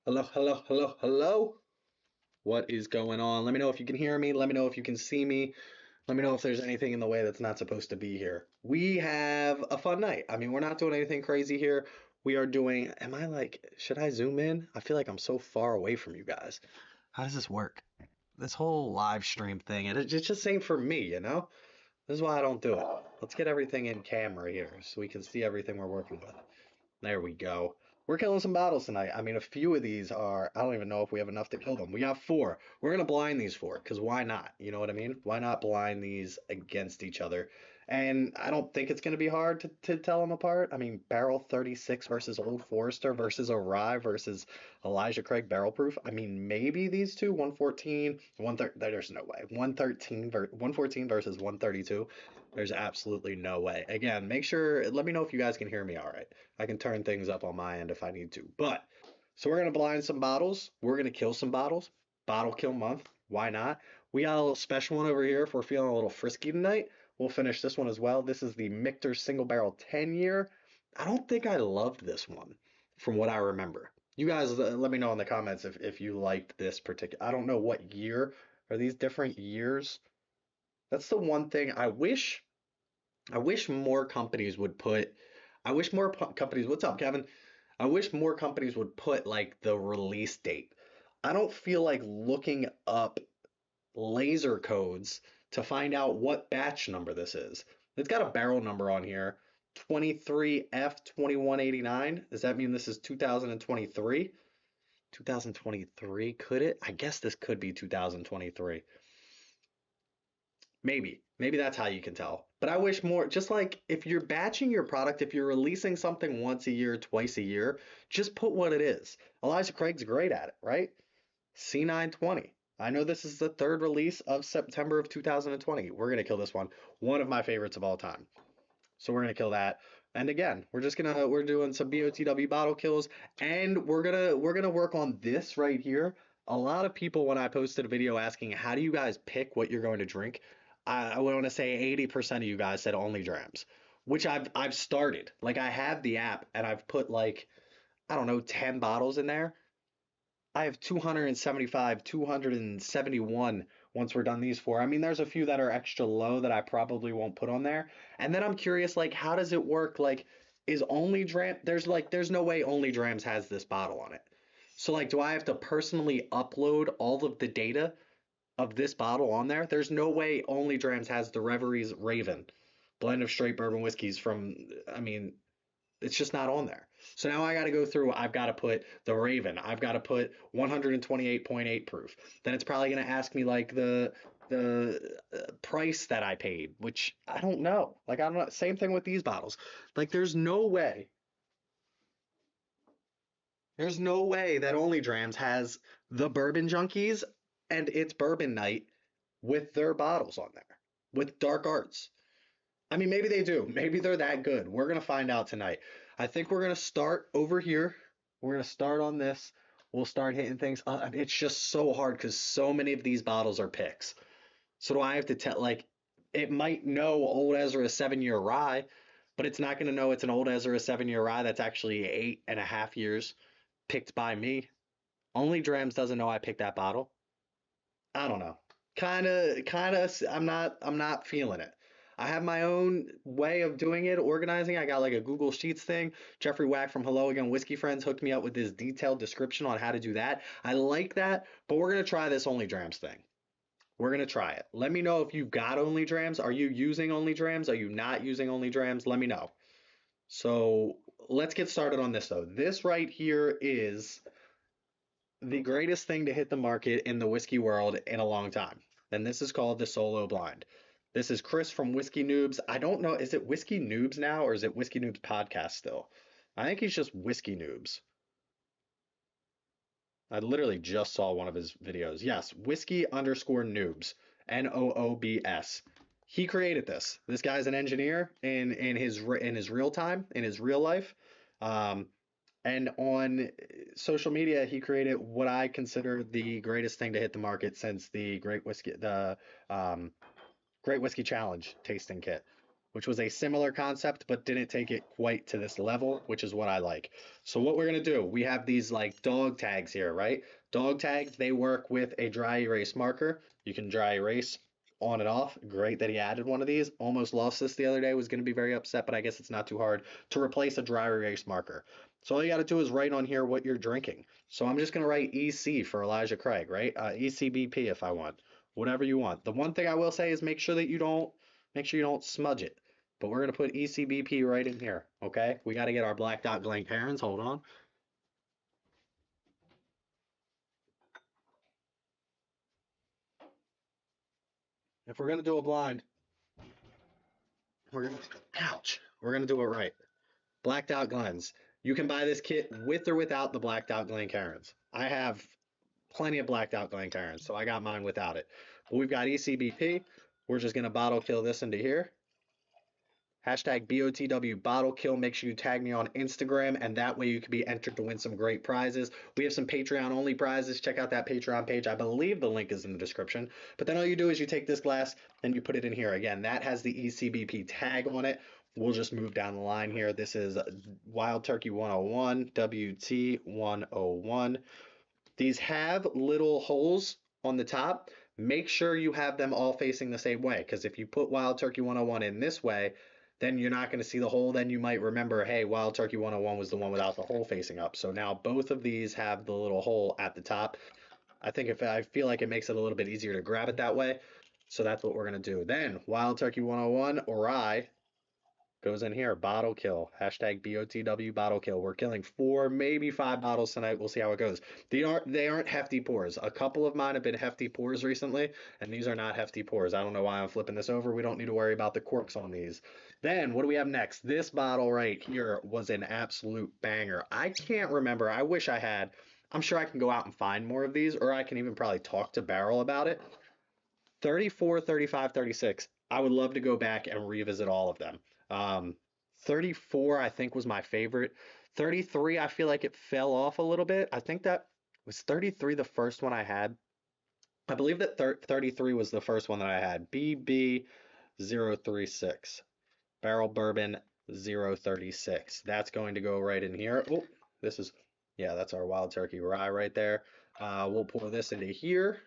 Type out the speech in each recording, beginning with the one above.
Hello, hello, hello, hello. What is going on? Let me know if you can hear me. Let me know if you can see me. Let me know if there's anything in the way that's not supposed to be here. We have a fun night. I mean, we're not doing anything crazy here. We are doing, am I like, should I zoom in? I feel like I'm so far away from you guys. How does this work? This whole live stream thing, it just ain't for me, you know? This is why I don't do it. Let's get everything in camera here so we can see everything we're working with. There we go. We're killing some bottles tonight. I mean, a few of these are, I don't even know if we have enough to kill them. We got four. We're going to blind these four because why not? You know what I mean? Why not blind these against each other? And I don't think it's going to be hard to tell them apart. I mean, Barrel 36 versus Old Forester versus a Rye versus Elijah Craig Barrel Proof. I mean, maybe these two, 114, 130, there's no way. 114 versus 132. There's absolutely no way. Again, make sure, let me know if you guys can hear me all right. I can turn things up on my end if I need to. But so we're gonna blind some bottles. We're gonna kill some bottles. Bottle kill month. Why not? We got a little special one over here if we're feeling a little frisky tonight. We'll finish this one as well. This is the Michter Single Barrel 10 year. I don't think I loved this one from what I remember. You guys let me know in the comments if you liked this particular. I don't know what year. Are these different years? That's the one thing I wish more companies would put. I wish more companies. What's up, Kevin? I wish more companies would put like the release date. I don't feel like looking up laser codes to find out what batch number this is. It's got a barrel number on here, 23F2189. Does that mean this is 2023? 2023? Could it? I guess this could be 2023. Maybe. Maybe that's how you can tell. But I wish more, just like if you're batching your product, if you're releasing something once a year, twice a year, just put what it is. Elijah Craig's great at it, right? C920. I know this is the third release of September of 2020. We're going to kill this one. One of my favorites of all time. So we're going to kill that. And again, we're doing some BOTW bottle kills and we're going to work on this right here. A lot of people when I posted a video asking how do you guys pick what you're going to drink? I want to say 80% of you guys said only drams, which I've started. Like I have the app and I've put like I don't know 10 bottles in there. I have 275, 271 once we're done these four. I mean, there's a few that are extra low that I probably won't put on there. And then I'm curious, like, how does it work? Like, is only Dram, there's no way only Drams has this bottle on it. So, like, do I have to personally upload all of the data of this bottle on there? There's no way only Drams has the Reveries Raven blend of straight bourbon whiskeys from, I mean, it's just not on there. So now I got to go through. I've got to put the Raven. I've got to put 128.8 proof. Then it's probably going to ask me like the price that I paid, which I don't know. Like I don't know. Same thing with these bottles. Like there's no way that Only Drams has the Bourbon Junkies and it's Bourbon Night with their bottles on there with Dark Arts. I mean, maybe they do. Maybe they're that good. We're going to find out tonight. I think we're going to start over here. We're going to start on this. We'll start hitting things. It's just so hard because so many of these bottles are picks. So do I have to tell, like, it might know Old Ezra 7 year rye, but it's not going to know it's an Old Ezra 7 year rye that's actually 8.5 years picked by me. Only Drams doesn't know I picked that bottle. I don't know. Kind of. I'm not feeling it. I have my own way of doing it, organizing. I got like a Google Sheets thing. Jeffrey Wack from Hello Again Whiskey Friends hooked me up with this detailed description on how to do that. I like that, but we're gonna try this Only Drams thing. We're gonna try it. Let me know if you've got Only Drams. Are you using Only Drams? Are you not using Only Drams? Let me know. So let's get started on this though. This right here is the greatest thing to hit the market in the whiskey world in a long time. And this is called the Solo Blind. This is Chris from Whiskey Noobs. I don't know, is it Whiskey Noobs now or is it Whiskey Noobs Podcast still? I think he's just Whiskey Noobs. I literally just saw one of his videos. Yes, Whiskey underscore Noobs. Noobs. He created this. This guy's an engineer in his real time, in his real life. Um, and on social media, he created what I consider the greatest thing to hit the market since the Great Whiskey Challenge tasting kit. which was a similar concept, but didn't take it quite to this level, which is what I like. So what we're gonna do, we have these like dog tags here, right? Dog tags, they work with a dry erase marker. You can dry erase on and off. Great that he added one of these. Almost lost this the other day, was gonna be very upset, but I guess it's not too hard to replace a dry erase marker. So all you gotta do is write on here what you're drinking. So I'm just gonna write EC for Elijah Craig, right? ECBP if I want, whatever you want. The one thing I will say is make sure you don't smudge it. But we're gonna put ECBP right in here, okay? We got to get our blacked out Glencairns. Hold on. If we're gonna do a blind, we're gonna ouch. We're gonna do it right. Blacked out Glens. You can buy this kit with or without the blacked out Glencairns. I have plenty of blacked out Glencairns, so I got mine without it. But we've got ECBP. We're just gonna bottle kill this into here. Hashtag BOTW bottle kill. Make sure you tag me on Instagram, and that way you can be entered to win some great prizes. We have some Patreon only prizes. Check out that Patreon page. I believe the link is in the description. But then all you do is you take this glass and you put it in here. Again, that has the ECBP tag on it. We'll just move down the line here. This is Wild Turkey 101, WT 101. These have little holes on the top. Make sure you have them all facing the same way, because if you put Wild Turkey 101 in this way, then you're not going to see the hole. Then you might remember, hey, Wild Turkey 101 was the one without the hole facing up. So now both of these have the little hole at the top. I feel like it makes it a little bit easier to grab it that way. So that's what we're going to do. Then Wild Turkey 101 or rye goes in here. Bottle kill. Hashtag BOTW bottle kill. We're killing 4, maybe 5 bottles tonight. We'll see how it goes. They aren't hefty pours. A couple of mine have been hefty pours recently, and these are not hefty pours. I don't know why I'm flipping this over. We don't need to worry about the corks on these. Then what do we have next? This bottle right here was an absolute banger. I can't remember. I wish I had. I'm sure I can go out and find more of these, or I can even probably talk to Barrel about it. 34, 35, 36. I would love to go back and revisit all of them. Um, 34, I think, was my favorite. 33, I feel like it fell off a little bit. I think that was 33 the first one I had. I believe that 33 was the first one that I had. BB036. Barrel Bourbon 036. That's going to go right in here. Oh, this is, yeah, that's our Wild Turkey Rye right there. We'll pour this into here.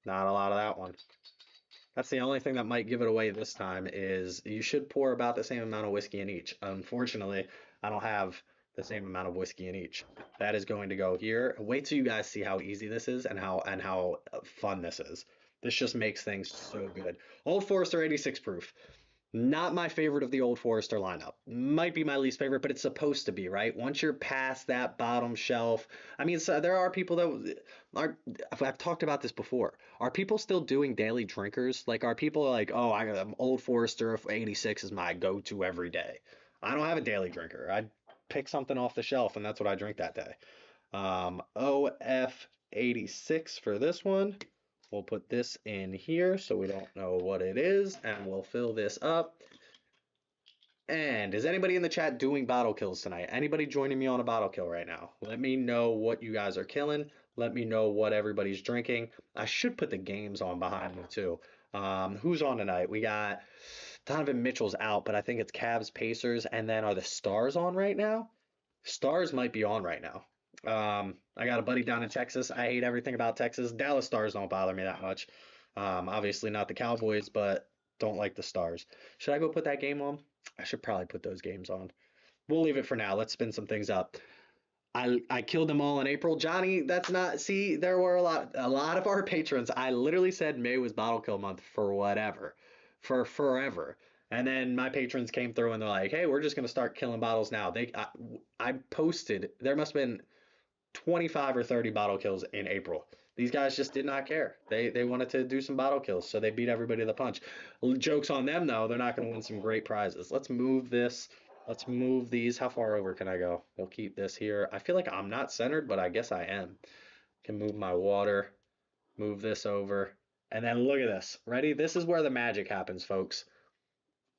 Not a lot of that one. That's the only thing that might give it away this time is you should pour about the same amount of whiskey in each. Unfortunately, I don't have the same amount of whiskey in each. That is going to go here. Wait till you guys see how easy this is and how fun this is. This just makes things so good. Old Forester 86 proof. Not my favorite of the Old Forester lineup. Might be my least favorite, but it's supposed to be, right? Once you're past that bottom shelf, I mean, so there are people that are. I've talked about this before. Are people still doing daily drinkers? Like, are people like, oh, I'm Old Forester 86 is my go-to every day. I don't have a daily drinker. I pick something off the shelf, and that's what I drink that day. OF 86 for this one. We'll put this in here so we don't know what it is, and we'll fill this up. And is anybody in the chat doing bottle kills tonight? Anybody joining me on a bottle kill right now? Let me know what you guys are killing. Let me know what everybody's drinking. I should put the games on behind me too. Who's on tonight? We got Donovan Mitchell's out, but I think it's Cavs, Pacers, and then are the Stars on right now? Stars might be on right now. I got a buddy down in Texas. I hate everything about Texas. Dallas Stars don't bother me that much. Obviously not the Cowboys, but don't like the Stars. Should I go put that game on? I should probably put those games on. We'll leave it for now. Let's spin some things up. I killed them all in April. Johnny, that's not, see, there were a lot of our patrons. I literally said May was bottle kill month for whatever, for forever. And then my patrons came through and they're like, hey, we're just going to start killing bottles now. I posted, there must have been 25 or 30 bottle kills in April. These guys just did not care. They wanted to do some bottle kills, so they beat everybody to the punch. Joke's on them, though. They're not going to win some great prizes. Let's move this. Let's move these. How far over can I go? We'll keep this here. I feel like I'm not centered, but I guess I am. Can move my water. Move this over. And then look at this. Ready? This is where the magic happens, folks.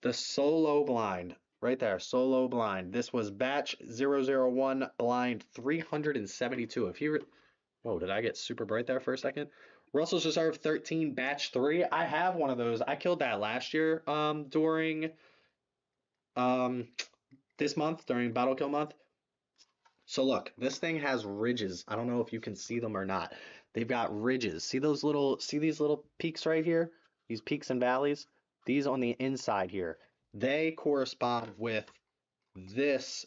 The solo blind. Right there, solo blind. This was batch 001 blind 372. If you whoa, did I get super bright there for a second? Russell's Reserve 13 Batch 3. I have one of those. I killed that last year during um this month during Battle Kill month. So look, this thing has ridges. I don't know if you can see them or not. They've got ridges. See these little peaks right here? These peaks and valleys? These on the inside here. They correspond with this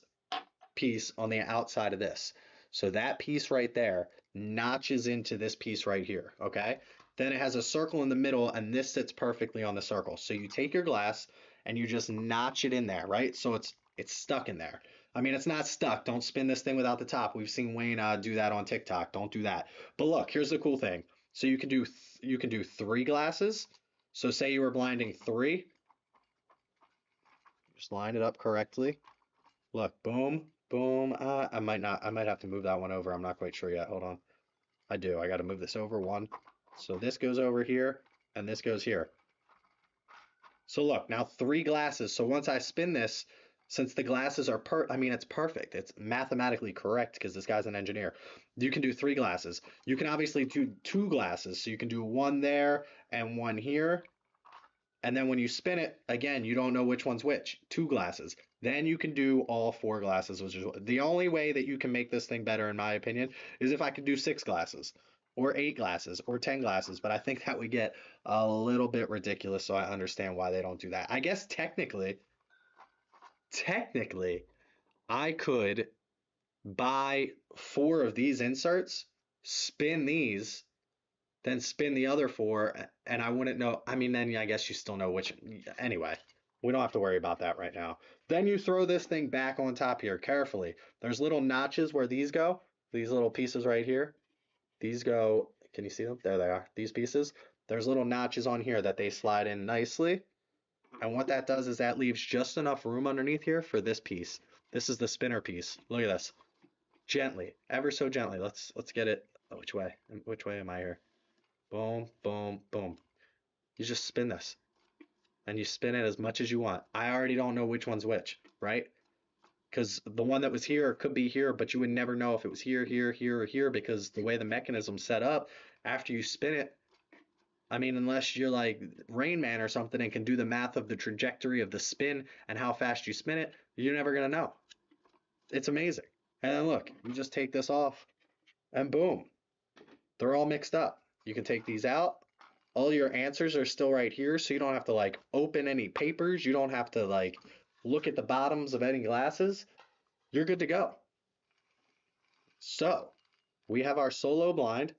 piece on the outside of this. So that piece right there notches into this piece right here, okay? Then it has a circle in the middle, and this sits perfectly on the circle. So you take your glass and you just notch it in there, right? So it's stuck in there. I mean, it's not stuck. Don't spin this thing without the top. We've seen Wayne do that on TikTok. Don't do that. But look, here's the cool thing. So you can do three glasses. So say you were blinding three, just line it up correctly. Look, boom, boom. I might have to move that one over. I'm not quite sure yet. Hold on. I do. I got to move this over one. So this goes over here, and this goes here. So look, now three glasses. So once I spin this, since the glasses are I mean, it's perfect. It's mathematically correct because this guy's an engineer. You can do three glasses. You can obviously do two glasses. So you can do one there and one here. And then when you spin it, again, you don't know which one's which. Two glasses. Then you can do all four glasses, which is the only way that you can make this thing better, in my opinion, is if I could do six glasses or eight glasses or 10 glasses. But I think that would get a little bit ridiculous, so I understand why they don't do that. I guess technically, I could buy four of these inserts, spin these, then spin the other four, and I wouldn't know. I mean, then I guess you still know which. Anyway, we don't have to worry about that right now. Then you throw this thing back on top here carefully. There's little notches where these go. These little pieces right here. These go. Can you see them? There they are. These pieces. There's little notches on here that they slide in nicely. And what that does is that leaves just enough room underneath here for this piece. This is the spinner piece. Look at this. Gently, ever so gently. Let's get it. Oh, which way? Which way am I here? Boom, boom, boom. You just spin this and you spin it as much as you want. I already don't know which one's which, right? Because the one that was here could be here, but you would never know if it was here, here, here, or here because the way the mechanism's set up, after you spin it, I mean, unless you're like Rain Man or something and can do the math of the trajectory of the spin and how fast you spin it, you're never going to know. It's amazing. And then look, you just take this off and boom, they're all mixed up. You can take these out. All your answers are still right here, so you don't have to like open any papers. You don't have to like look at the bottoms of any glasses. You're good to go. So we have our solo blind.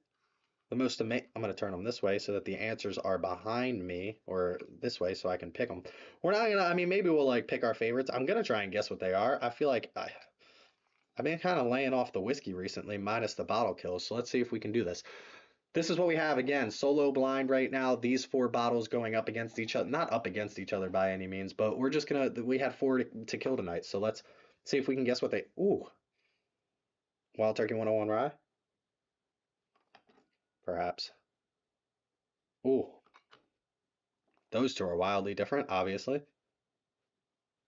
I'm going to turn them this way so that the answers are behind me, or this way so I can pick them. We're not gonna. I mean, maybe we'll like pick our favorites. I'm gonna try and guess what they are. I feel like I've been kind of laying off the whiskey recently, minus the bottle kills. So let's see if we can do this. This is what we have again, solo blind right now. These four bottles going up against each other, not up against each other by any means, but we're just gonna. We had four to kill tonight, so let's see if we can guess what they. Ooh, Wild Turkey 101 Rye, perhaps. Ooh, those two are wildly different, obviously.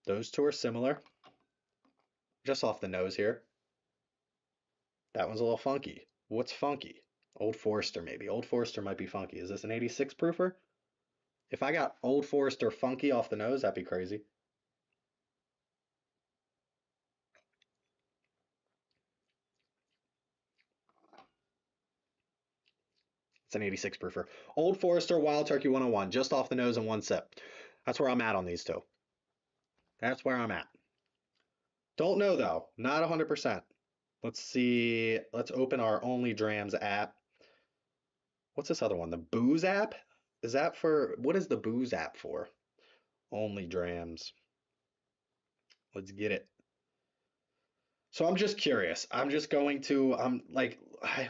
Those two are similar, just off the nose here. That one's a little funky. What's funky? Old Forester, maybe. Old Forester might be funky. Is this an 86 proofer? If I got Old Forester funky off the nose, that'd be crazy. It's an 86 proofer. Old Forester Wild Turkey 101, just off the nose in one sip. That's where I'm at on these two. That's where I'm at. Don't know though. Not 100%. Let's see. Let's open our OnlyDrams app. What's this other one? The Booze app? Is that for what is the Booze app for? OnlyDrams. Let's get it. So I'm just curious. I'm just going to I'm like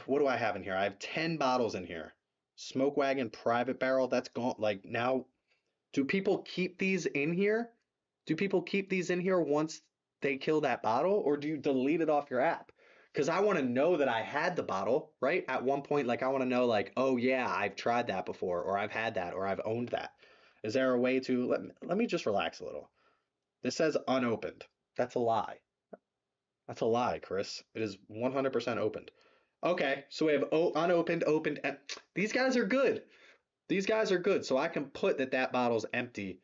what do I have in here? I have 10 bottles in here. Smoke Wagon Private Barrel, that's gone. Like now, do people keep these in here? Do people keep these in here once they kill that bottle, or do you delete it off your app? Because I want to know that I had the bottle, right? At one point, like I want to know, like, oh yeah, I've tried that before, or I've had that, or I've owned that. Is there a way to let me just relax a little? This says unopened. That's a lie. That's a lie, Chris. It is 100% opened. Okay, so we have unopened, opened. These guys are good. These guys are good. So I can put that that bottle's empty,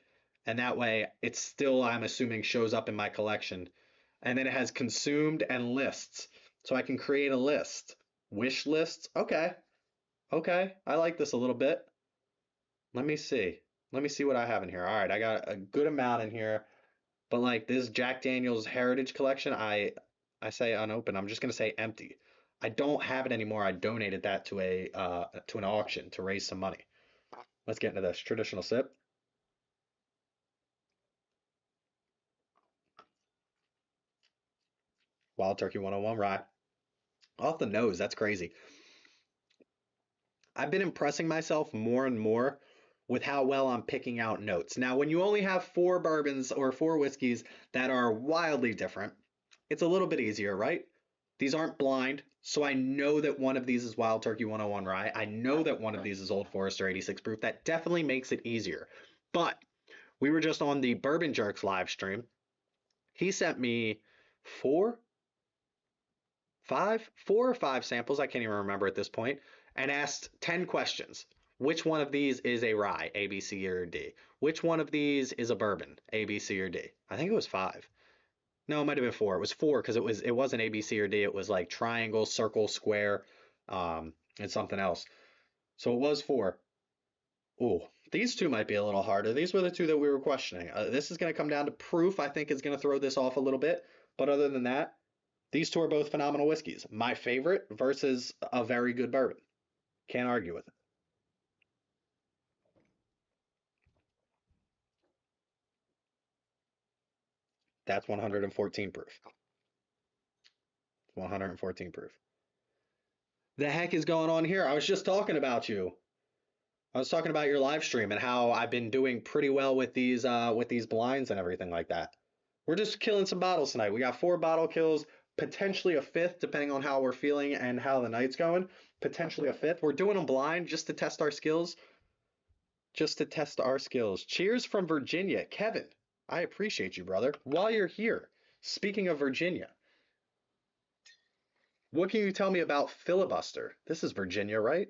and that way it's still, I'm assuming, shows up in my collection. And then it has consumed and lists. So I can create a list. Wish lists. Okay. Okay. I like this a little bit. Let me see. Let me see what I have in here. All right, I got a good amount in here. But like this Jack Daniel's Heritage Collection, I say unopened. I'm just gonna say empty. I don't have it anymore. I donated that to an auction to raise some money. Let's get into this traditional sip. Wild Turkey 101 rye. Off the nose, that's crazy. I've been impressing myself more and more with how well I'm picking out notes. Now, when you only have four bourbons or four whiskeys that are wildly different, it's a little bit easier, right? These aren't blind, so I know that one of these is Wild Turkey 101 rye. I know that one of these is Old Forester 86 proof. That definitely makes it easier. But we were just on the Bourbon Jerks live stream. He sent me four, four or five samples. I can't even remember at this point, and asked 10 questions. Which one of these is a rye, A, B, C, or D? Which one of these is a bourbon, A, B, C, or D? I think it was five. No, it might have been four. It was four because it wasn't A, B, C, or D. It was like triangle, circle, square, and something else. So it was four. Ooh, these two might be a little harder. These were the two that we were questioning. This is going to come down to proof. I think is going to throw this off a little bit. But other than that, these two are both phenomenal whiskeys. My favorite versus a very good bourbon. Can't argue with it. That's 114 proof. 114 proof. The heck is going on here? I was just talking about you. I was talking about your live stream and how I've been doing pretty well with these blinds and everything like that. We're just killing some bottles tonight. We got four bottle kills, potentially a fifth, depending on how we're feeling and how the night's going. Potentially a fifth. We're doing them blind just to test our skills. Just to test our skills. Cheers from Virginia. Kevin, I appreciate you, brother. While you're here, speaking of Virginia, what can you tell me about filibuster? This is Virginia, right?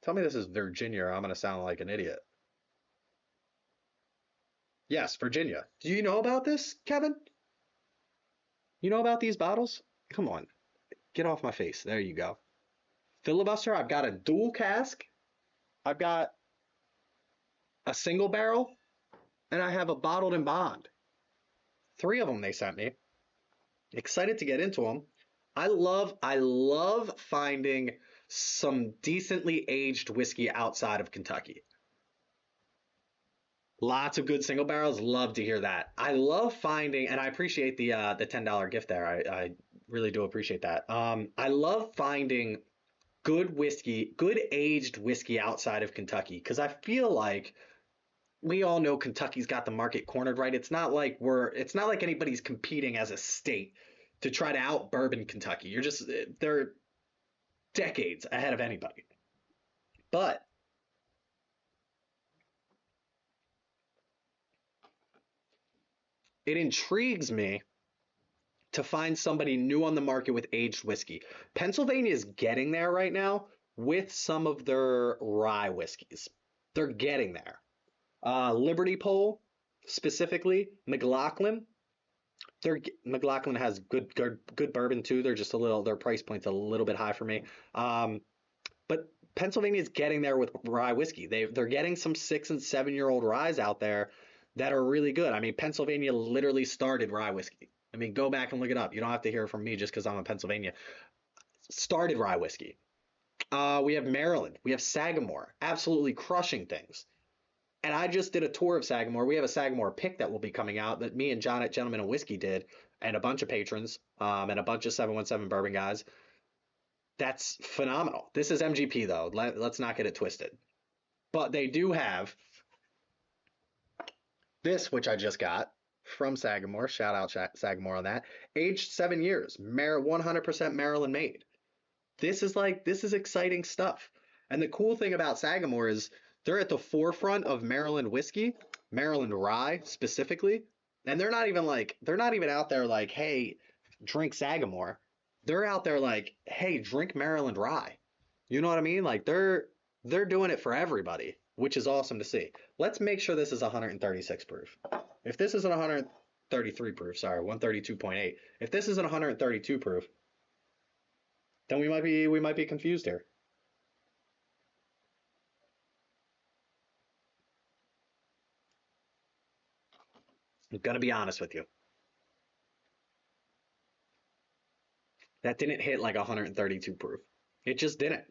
Tell me this is Virginia, or I'm going to sound like an idiot. Yes, Virginia. Do you know about this, Kevin? You know about these bottles? Come on, get off my face. There you go. Filibuster, I've got a dual cask, I've got a single barrel, and I have a bottled and bond. Three of them they sent me. Excited to get into them. I love finding some decently aged whiskey outside of Kentucky. Lots of good single barrels. Love to hear that. I love finding, and I appreciate the $10 gift there. I really do appreciate that. I love finding good whiskey, good aged whiskey outside of Kentucky because I feel like we all know Kentucky's got the market cornered, right? It's not like anybody's competing as a state to try to out bourbon Kentucky. They're decades ahead of anybody. But it intrigues me to find somebody new on the market with aged whiskey. Pennsylvania is getting there right now with some of their rye whiskeys. They're getting there. Liberty Pole, specifically, McLaughlin. McLaughlin has good bourbon too. Their price point's a little bit high for me. But Pennsylvania is getting there with rye whiskey. They're getting some 6 and 7 year old ryes out there that are really good. I mean, Pennsylvania literally started rye whiskey. I mean, go back and look it up. You don't have to hear it from me just because I'm in Pennsylvania. Started rye whiskey. We have Maryland. We have Sagamore, absolutely crushing things. And I just did a tour of Sagamore. We have a Sagamore pick that will be coming out that me and John at Gentlemen and Whiskey did, and a bunch of patrons, and a bunch of 717 bourbon guys. That's phenomenal. This is MGP though. Let's not get it twisted. But they do have this, which I just got from Sagamore. Shout out Sagamore on that. Aged 7 years, 100% Maryland made. This is exciting stuff. And the cool thing about Sagamore is they're at the forefront of Maryland whiskey, Maryland rye specifically. And they're not even out there like, hey, drink Sagamore. They're out there like, hey, drink Maryland Rye. You know what I mean? Like they're doing it for everybody, which is awesome to see. Let's make sure this is 136 proof. If this isn't 133 proof, sorry, 132.8. If this isn't 132 proof, then we might be confused here. I'm gonna be honest with you. That didn't hit like 132 proof. It just didn't.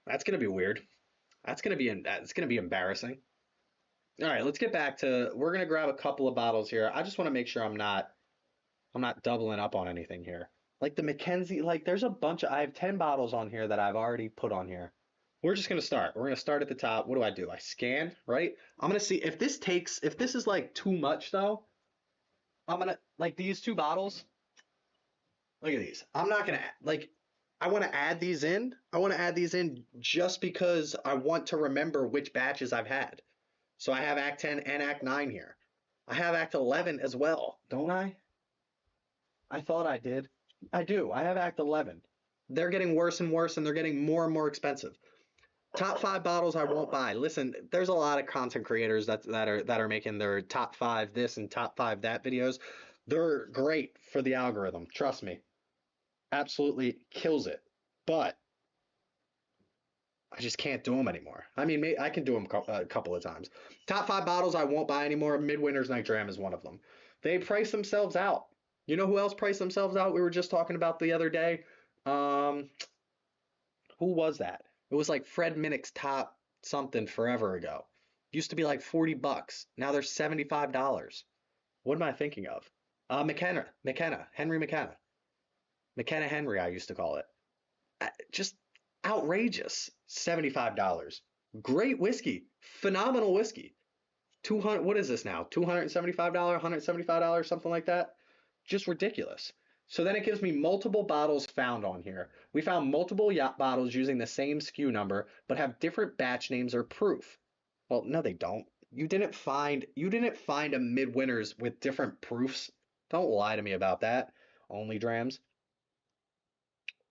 That's gonna be weird. That's gonna be embarrassing. All right, let's get back to. We're gonna grab a couple of bottles here. I just want to make sure I'm not doubling up on anything here. Like the Mackenzie, like there's a bunch of. I have 10 bottles on here that I've already put on here. We're just gonna start. We're gonna start at the top. What do I do? I scan, right? I'm gonna see if this is like too much though. I'm gonna like these two bottles. Look at these. I'm not gonna like. I want to add these in. I want to add these in just because I want to remember which batches I've had. So I have Act 10 and Act 9 here. I have Act 11 as well, don't I? I thought I did. I do. I have Act 11. They're getting worse and worse, and they're getting more and more expensive. Top five bottles I won't buy. Listen, there's a lot of content creators that are making their top five this and top five that videos. They're great for the algorithm. Trust me, absolutely kills it. But I just can't do them anymore. I mean, I can do them a couple of times. Top five bottles I won't buy anymore. Midwinter's Night Dram is one of them. They price themselves out. You know who else priced themselves out? We were just talking about the other day. Um, who was that? It was like Fred Minnick's top something forever ago. Used to be like $40. Now they're $75. What am I thinking of? Henry McKenna Henry, I used to call it. Just outrageous. $75. Great whiskey. Phenomenal whiskey. 200, what is this now? $275, $175, something like that. Just ridiculous. So then it gives me multiple bottles found on here. We found multiple yacht bottles using the same SKU number, but have different batch names or proof. Well, no, they don't. You didn't find a midwinters with different proofs. Don't lie to me about that. Only Drams.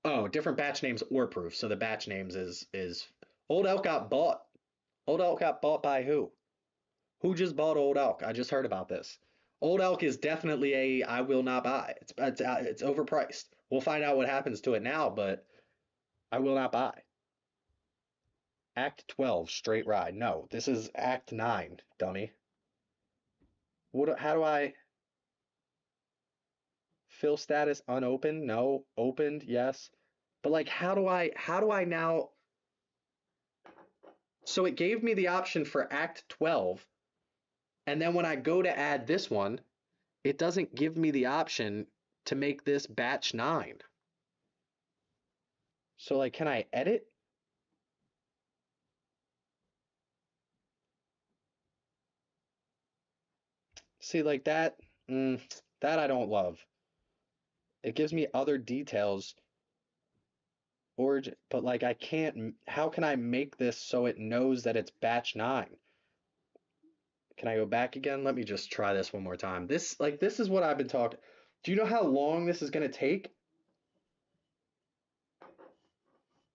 Oh, different batch names or proof. So the batch names is Old Elk got bought. Old Elk got bought by who? Who just bought Old Elk? I just heard about this. Old Elk is definitely a I will not buy. It's overpriced. We'll find out what happens to it now, but I will not buy. Act 12, straight ride. No, this is Act 9, dummy. What? How do I fill status unopened? No, opened, yes. But like, how do I now? So it gave me the option for Act 12, and then when I go to add this one, it doesn't give me the option to make this batch 9. So like, can I edit? See, like that, that I don't love. It gives me other details, origin, but like I can't, how can I make this so it knows that it's batch 9? Can I go back again? Let me just try this one more time. This is what I've been talking. Do you know how long this is going to take?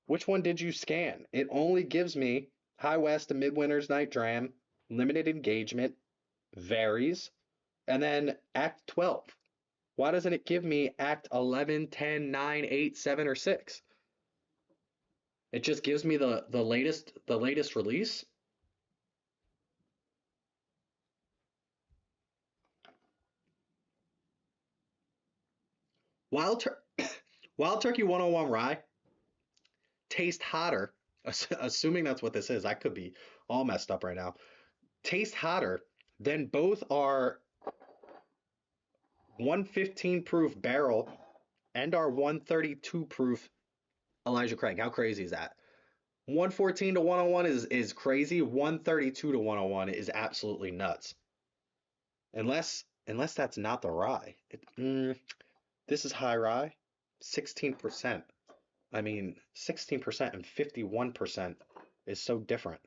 Which one did you scan? It only gives me High West, a Midwinter's Night Dram, limited engagement, varies, and then Act 12. Why doesn't it give me Act 11, 10, 9, 8, 7, or 6? It just gives me the latest release. Wild Tur Wild Turkey 101 Rye taste hotter, assuming that's what this is. I could be all messed up right now. Taste hotter than both our 115 proof barrel and our 132 proof Elijah Craig. How crazy is that? 114 to 101 is crazy. 132 to 101 is absolutely nuts. Unless that's not the rye. This is high rye, 16%. I mean, 16% and 51% is so different.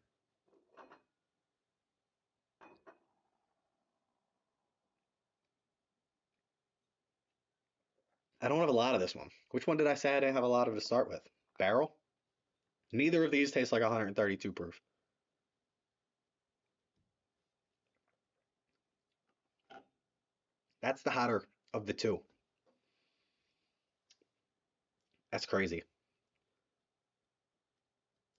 I don't have a lot of this one. Which one did I say I didn't have a lot of to start with? Barrel? Neither of these taste like 132 proof. That's the hotter of the two. That's crazy.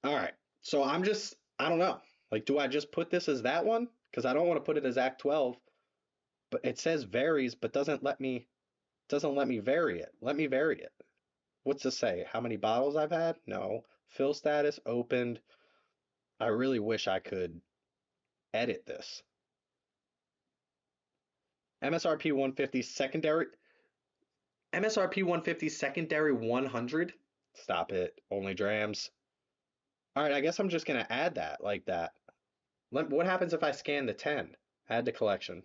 All right. So I don't know. Like, do I just put this as that one? Because I don't want to put it as Act 12, but it says varies, but doesn't let me vary it. Let me vary it. What's this say? How many bottles I've had? No. Fill status opened. I really wish I could edit this. MSRP 150 secondary. MSRP 150 secondary 100. Stop it. Only drams. All right, I guess I'm just gonna add that like that. What happens if I scan the 10? Add to collection.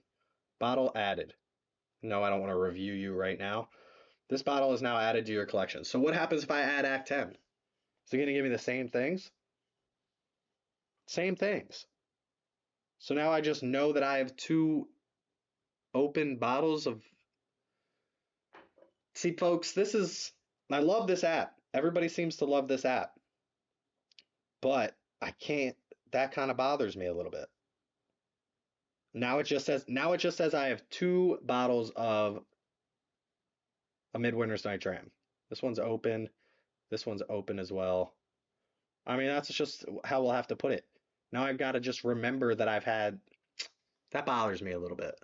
Bottle added. No, I don't want to review you right now. This bottle is now added to your collection. So what happens if I add Act 10? Is it gonna give me the same things? Same things. So now I just know that I have two open bottles of. See, folks, I love this app. Everybody seems to love this app. But I can't, that kind of bothers me a little bit. Now it just says I have two bottles of a Midwinter's Night Dram. This one's open. This one's open as well. I mean, that's just how we'll have to put it. Now I've got to just remember that that bothers me a little bit.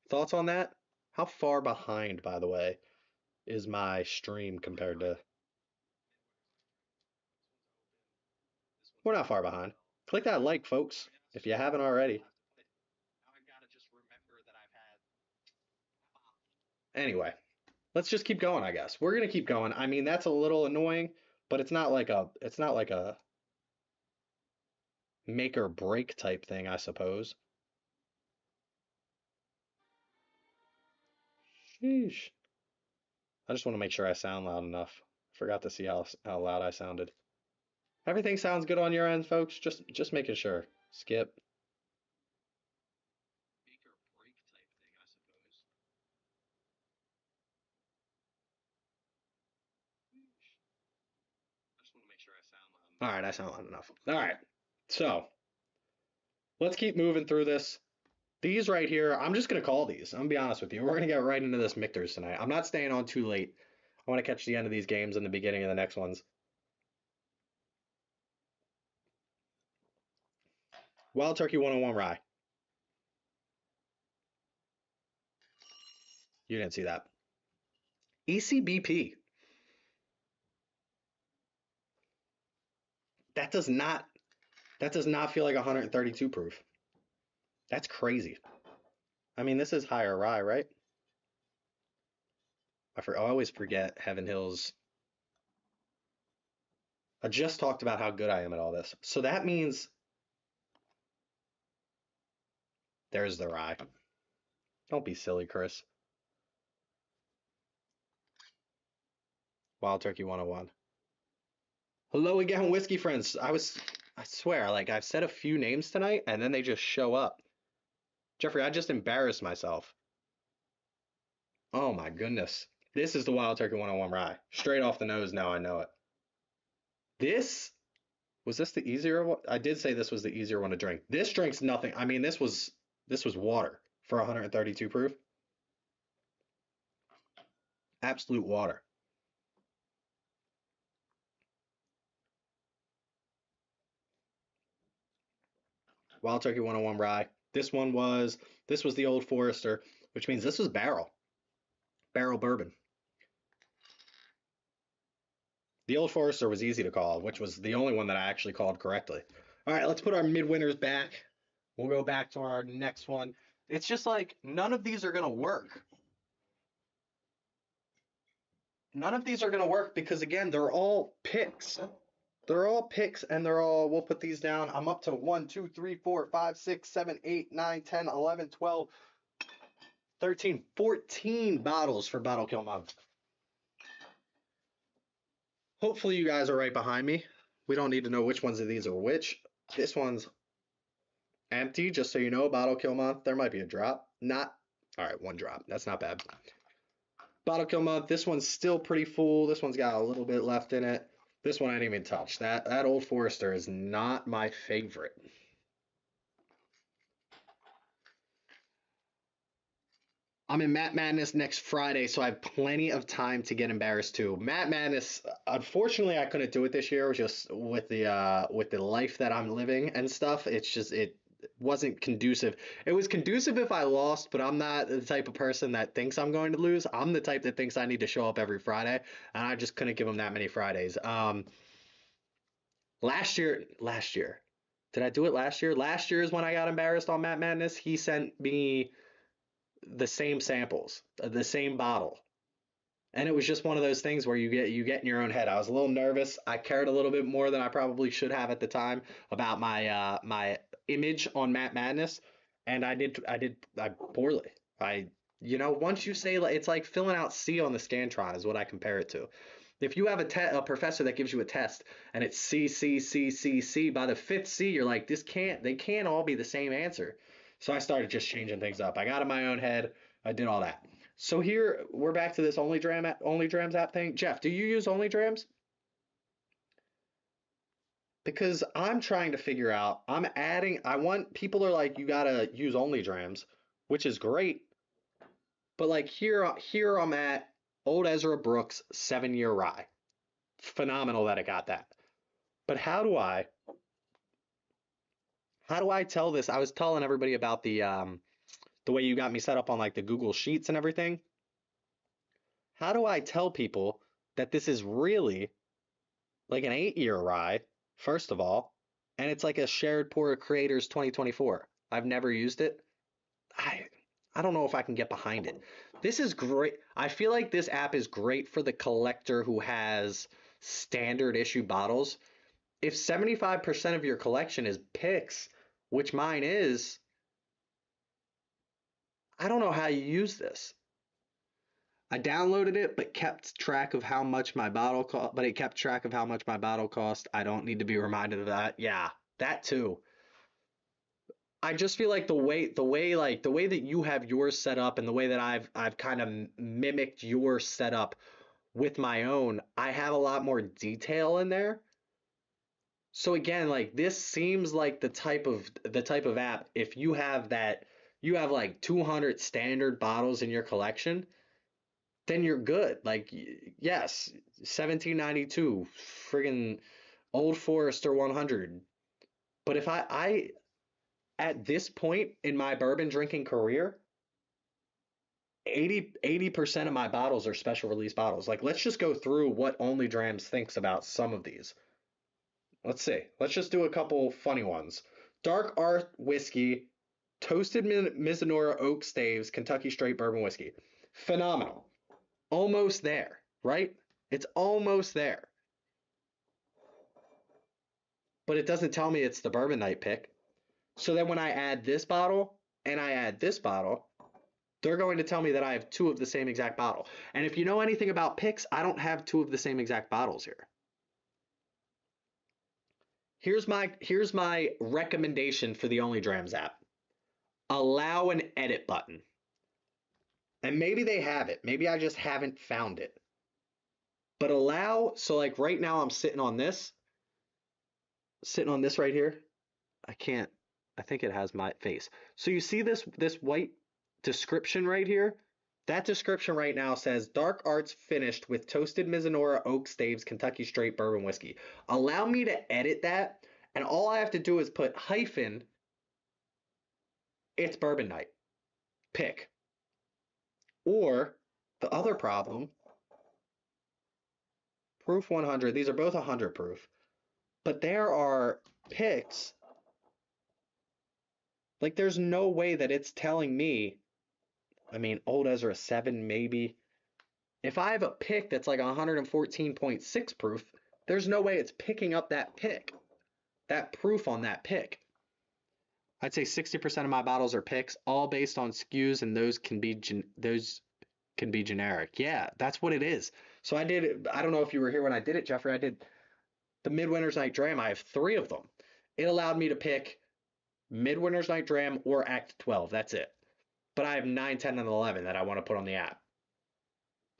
Thoughts on that? How far behind, by the way, is my stream compared to? We're not far behind. Click that like, folks, if you haven't already. Anyway, let's just keep going, I guess. We're gonna keep going. I mean, that's a little annoying, but it's not like a make or break type thing, I suppose. Sheesh. I just want to make sure I sound loud enough. Forgot to see how loud I sounded. Everything sounds good on your end, folks. Just making sure. Skip. Make or break type thing, I suppose. I just want to make sure I sound loud enough. All right, I sound loud enough. All right. So let's keep moving through this. These right here, I'm just going to call these. I'm going to be honest with you. We're going to get right into this Michter's tonight. I'm not staying on too late. I want to catch the end of these games and the beginning of the next ones. Wild Turkey 101 Rye. You didn't see that. ECBP. That does not feel like 132 proof. That's crazy. I mean, this is higher rye, right? I always forget Heaven Hills. I just talked about how good I am at all this. So that means there's the rye. Don't be silly, Chris. Wild Turkey 101. Hello again, whiskey friends. I swear, like I've said a few names tonight and then they just show up. Jeffrey, I just embarrassed myself. Oh my goodness. This is the Wild Turkey 101 Rye. Straight off the nose, now I know it. Was this the easier one? I did say this was the easier one to drink. This drinks nothing. I mean, this was water for 132 proof. Absolute water. Wild Turkey 101 Rye. This was the Old Forester, which means this was barrel bourbon. The Old Forester was easy to call, which was the only one that I actually called correctly. All right, let's put our midwinters back. We'll go back to our next one. It's just like none of these are going to work. None of these are going to work because, again, they're all picks. They're all picks and we'll put these down. I'm up to 1, 2, 3, 4, 5, 6, 7, 8, 9, 10, 11, 12, 13, 14 bottles for Bottle Kill Month. Hopefully you guys are right behind me. We don't need to know which ones of these are which. This one's empty, just so you know. Bottle Kill Month. There might be a drop. All right, one drop. That's not bad. Bottle kill month. This one's still pretty full. This one's got a little bit left in it. This one I didn't even touch. That Old Forester is not my favorite. I'm in Matt Madness next Friday, so I have plenty of time to get embarrassed too. Matt Madness, unfortunately, I couldn't do it this year, just with the life that I'm living and stuff. It's just it wasn't conducive. It was conducive if I lost, but I'm not the type of person that thinks I'm going to lose. I'm the type that thinks I need to show up every Friday, and I just couldn't give him that many Fridays. Last year, did I do it last year? Last year is when I got embarrassed on Matt Madness. He sent me the same samples, the same bottle. And it was just one of those things where you get in your own head. I was a little nervous. I cared a little bit more than I probably should have at the time about my image on Matt Madness, and I poorly. I once you say it's like filling out C on the Scantron is what I compare it to. If you have a professor that gives you a test and it's C C C C C, by the fifth C you're like they can't all be the same answer. So I started just changing things up. I got in my own head. I did all that. So here we're back to this OnlyDrams app thing. Jeff, do you use OnlyDrams? Because I'm trying to figure out. I'm adding. I want people are like you gotta use OnlyDrams, which is great. But like here I'm at old Ezra Brooks 7 year rye. Phenomenal that I got that. But how do I tell this? I was telling everybody about the way you got me set up on like the Google Sheets and everything. How do I tell people that this is really like an 8 year rye, first of all, and it's like a shared pour creators 2024? I've never used it. I I don't know if I can get behind it. This is great. I feel like this app is great for the collector who has standard issue bottles. If 75% of your collection is picks, which mine is, I don't know how you use this. I downloaded it, but kept track of how much my bottle cost. But it kept track of how much my bottle cost. I don't need to be reminded of that. Yeah, that too. I just feel like the way that you have yours set up and the way that I've kind of mimicked your setup with my own, I have a lot more detail in there. So again, like this seems like the type of app if you have that you have like 200 standard bottles in your collection, then you're good. Like yes, 1792 friggin' Old Forester 100. But if I at this point in my bourbon drinking career, 80% of my bottles are special release bottles. Like let's just go through what Only Drams thinks about some of these. Let's see. Let's just do a couple funny ones. Dark Art Whiskey, Toasted Mizunora Oak Staves, Kentucky Straight Bourbon Whiskey. Phenomenal. Almost there, right? It's almost there. But it doesn't tell me it's the bourbon night pick. So then when I add this bottle and I add this bottle, they're going to tell me that I have two of the same exact bottle. And if you know anything about picks, I don't have two of the same exact bottles here. Here's my recommendation for the Only Drams app. Allow an edit button. And maybe they have it. Maybe I just haven't found it. But so like right now I'm sitting on this right here. I can't, I think it has my face. So you see this white description right here? That description right now says Dark Arts finished with toasted Mizunora Oak Staves Kentucky Straight Bourbon Whiskey. Allow me to edit that, and all I have to do is put hyphen, it's bourbon night. Pick. Or the other problem, proof 100, these are both 100 proof, but there are picks, like there's no way that it's telling me, I mean, Old Ezra 7 maybe. If I have a pick that's like 114.6 proof, there's no way it's picking up that proof on that pick. I'd say 60% of my bottles are picks, all based on SKUs, and those can be generic. Yeah, that's what it is. So I did it. I don't know if you were here when I did it, Jeffrey. I did the Midwinter's Night Dram. I have three of them. It allowed me to pick Midwinter's Night Dram or Act 12. That's it. But I have 9, 10, and 11 that I want to put on the app.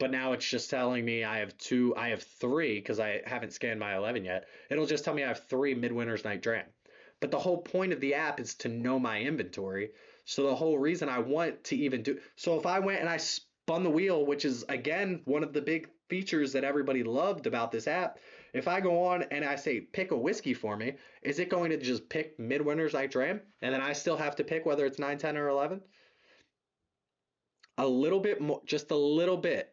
but now it's just telling me I have three because I haven't scanned my 11 yet. It'll just tell me I have three Midwinter's Night Dram. But the whole point of the app is to know my inventory. So the whole reason I want to even do so if I went and I spun the wheel, which is again one of the big features that everybody loved about this app, if I go on and I say pick a whiskey for me, is it going to just pick Midwinter's Night Dram and then I still have to pick whether it's 9, 10, or 11? A little bit more, just a little bit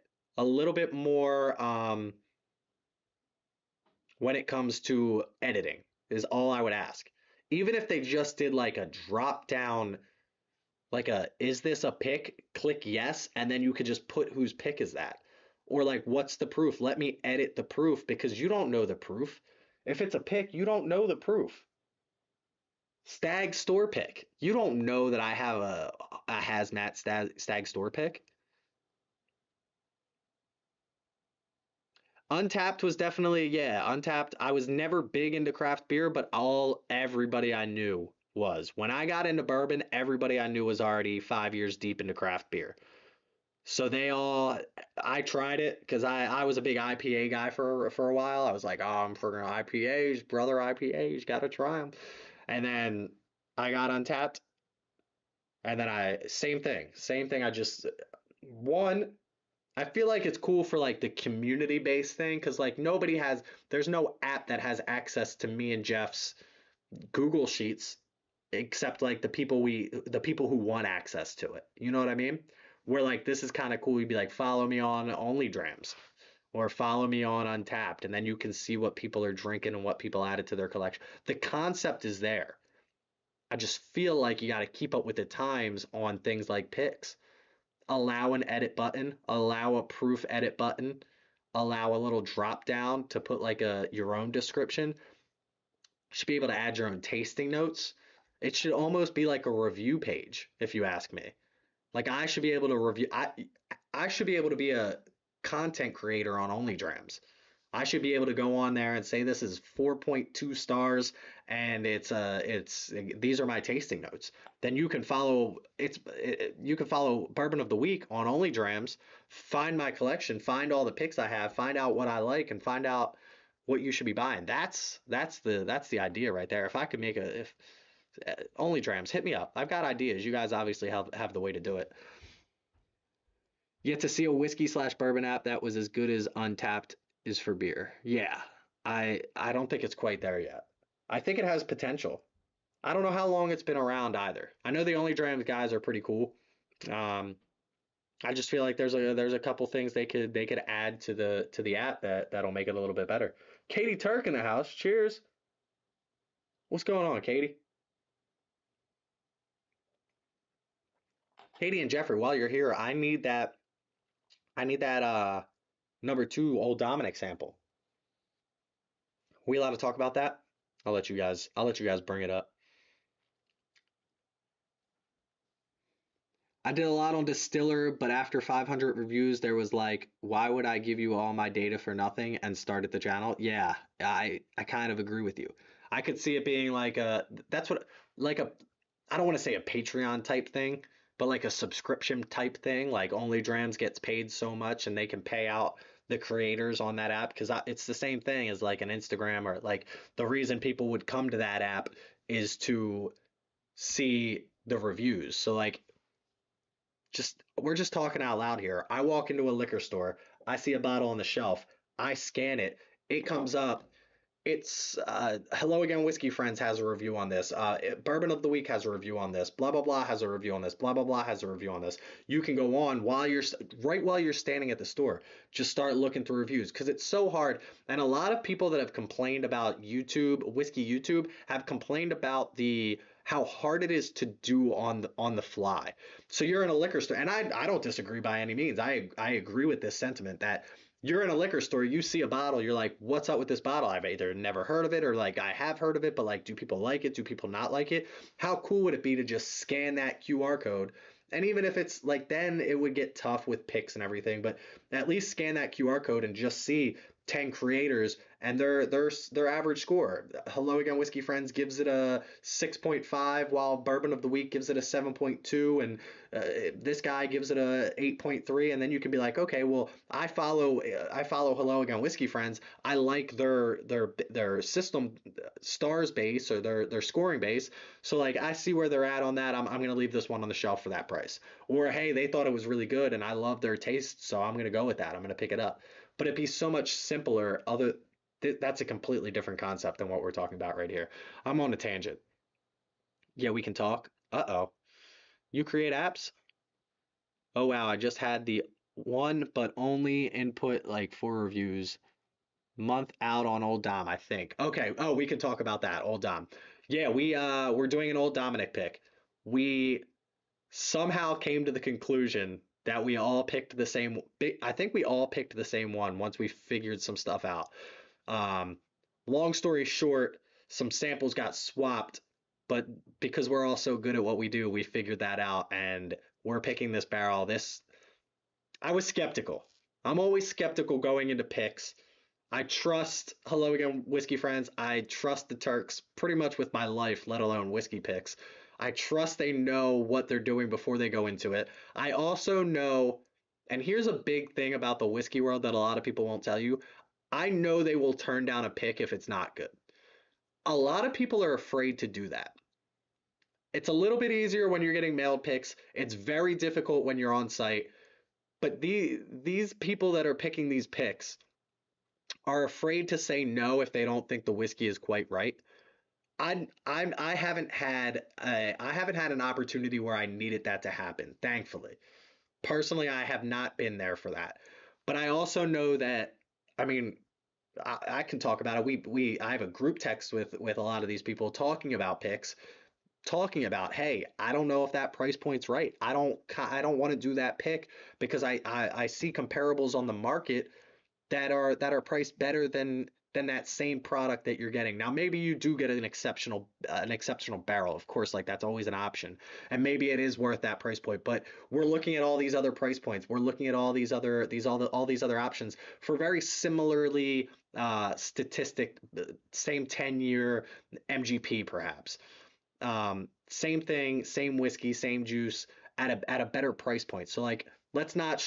more when it comes to editing is all I would ask. Even if they just did like a drop down, like a is this a pick? Click yes, and then you could just put whose pick is that. Or like what's the proof? Let me edit the proof because you don't know the proof. If it's a pick, you don't know the proof. Stag store pick. You don't know that I have a hazmat stag store pick. Untapped was definitely, yeah, Untapped. I was never big into craft beer, but everybody I knew was. When I got into bourbon, everybody I knew was already 5 years deep into craft beer. So I tried it because I was a big IPA guy for a while. I was like, oh, I'm for IPAs, brother IPAs, gotta try them. And then I got Untapped, and then same thing. I just one I feel like it's cool for like the community based thing because like there's no app that has access to me and Jeff's Google Sheets except like the people who want access to it. You know what I mean? Where like this is kind of cool. You'd be like, follow me on OnlyDrams or follow me on Untapped, and then you can see what people are drinking and what people added to their collection. The concept is there. I just feel like you got to keep up with the times on things like picks. Allow an edit button, allow a proof edit button, allow a little drop down to put like a your own description. You should be able to add your own tasting notes. It should almost be like a review page, if you ask me. Like I should be able to review. I should be able to be a content creator on OnlyDrams. I should be able to go on there and say this is 4.2 stars and it's these are my tasting notes. Then you can follow Bourbon of the Week on OnlyDrams, find my collection, find all the picks I have, find out what I like and find out what you should be buying. That's the idea right there. If I could make a if OnlyDrams, hit me up. I've got ideas. You guys obviously have the way to do it. Yet to see a whiskey slash bourbon app that was as good as Untapped is for beer. Yeah, I don't think it's quite there yet. I think it has potential. I don't know how long it's been around either. I know the Only Drams guys are pretty cool. Um, I just feel like there's a couple things they could add to the app that'll make it a little bit better. Katie Turk in the house. Cheers. What's going on, Katie? Katie and Jeffrey, while you're here, I need that number two old Dominic sample. We allowed to talk about that? I'll let you guys bring it up. I did a lot on Distiller, but after 500 reviews, there was like, why would I give you all my data for nothing and start at the channel? Yeah, I kind of agree with you. I could see it being like that's what like a I don't want to say a Patreon type thing, but like a subscription type thing. Like only Drams gets paid so much and they can pay out the creators on that app because it's the same thing as like an Instagram or like the reason people would come to that app is to see the reviews. So like just we're just talking out loud here. I walk into a liquor store, I see a bottle on the shelf, I scan it, it comes up. It's Hello Again Whiskey Friends has a review on this. Bourbon of the Week has a review on this. Blah blah blah has a review on this. Blah blah blah has a review on this. You can go on while you're standing at the store. Just start looking through reviews because it's so hard. And a lot of people that have complained about whiskey YouTube, have complained about the how hard it is to do on the fly. So you're in a liquor store, and I don't disagree by any means. I agree with this sentiment that you're in a liquor store, you see a bottle, you're like, what's up with this bottle? I've either never heard of it or like I have heard of it, but like, do people like it? Do people not like it? How cool would it be to just scan that QR code? And even if it's like, then it would get tough with picks and everything, but at least scan that QR code and just see 10 creators and their average score. Hello Again Whiskey Friends gives it a 6.5, while Bourbon of the Week gives it a 7.2, and this guy gives it a 8.3. And then you can be like, okay, well, I follow Hello Again Whiskey Friends. I like their system stars base, or their scoring base. So like I see where they're at on that. I'm gonna leave this one on the shelf for that price. Or hey, they thought it was really good and I love their taste, so I'm gonna go with that. I'm gonna pick it up. But it'd be so much simpler. That's a completely different concept than what we're talking about right here. I'm on a tangent. Yeah, we can talk. Uh-oh. You create apps? Oh wow, I just had the one but only input like for reviews month out on Old Dom, I think. Okay. Oh, we can talk about that. Old Dom. Yeah, we're doing an old Dominic pick. We somehow came to the conclusion that we all picked the same. I think we all picked the same one once we figured some stuff out. Um, Long story short, some samples got swapped, but because we're all so good at what we do, we figured that out, and we're picking this barrel. This I was skeptical. I'm always skeptical going into picks. I trust Hello Again Whiskey Friends. I trust the Turks pretty much with my life, let alone whiskey picks. I trust they know what they're doing before they go into it. I also know, and here's a big thing about the whiskey world that a lot of people won't tell you. I know they will turn down a pick if it's not good. A lot of people are afraid to do that. It's a little bit easier when you're getting mailed picks. It's very difficult when you're on site. But these people that are picking these picks are afraid to say no if they don't think the whiskey is quite right. I haven't had an opportunity where I needed that to happen, thankfully. Personally, I have not been there for that. But I also know that, I mean, I can talk about it. I have a group text with a lot of these people talking about picks, talking about, hey, I don't know if that price point's right. I don't want to do that pick because I see comparables on the market that are priced better than that same product that you're getting. Now, maybe you do get an exceptional barrel, of course, like that's always an option, and maybe it is worth that price point. But we're looking at all these other price points. We're looking at all these other options for very similarly same 10-year MGP perhaps. Same thing, same whiskey, same juice at a better price point. So like let's not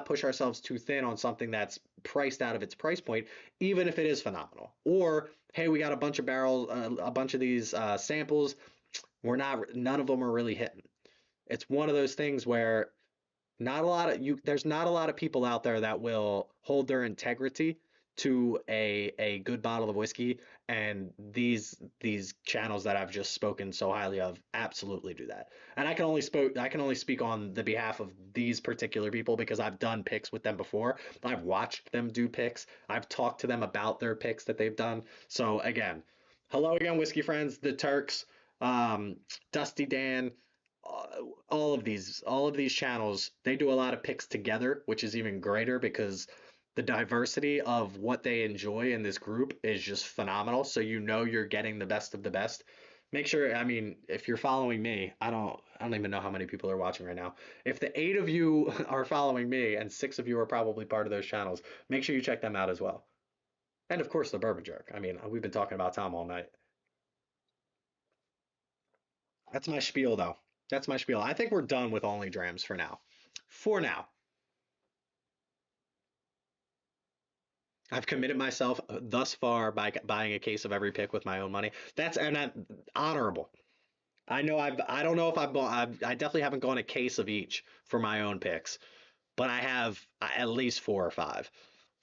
push ourselves too thin on something that's priced out of its price point, even if it is phenomenal. Or hey, we got a bunch of barrels, a bunch of these samples. None of them are really hitting. It's one of those things where not a lot of you there's not a lot of people out there that will hold their integrity to a good bottle of whiskey, and these channels that I've just spoken so highly of absolutely do that. And I can only speak on the behalf of these particular people because I've done picks with them before. I've watched them do picks. I've talked to them about their picks that they've done. So again, Hello Again Whiskey Friends, the Turks, Dusty Dan, all of these channels, they do a lot of picks together, which is even greater because the diversity of what they enjoy in this group is just phenomenal. So you know you're getting the best of the best. Make sure, I mean, if you're following me, I don't even know how many people are watching right now. If the 8 of you are following me and 6 of you are probably part of those channels, make sure you check them out as well. And of course, the Bourbon Jerk. I mean, we've been talking about Tom all night. That's my spiel, though. That's my spiel. I think we're done with OnlyDrams for now. For now. I've committed myself thus far by buying a case of every pick with my own money. Honorable. I don't know if I definitely haven't gone a case of each for my own picks, but I have at least 4 or 5.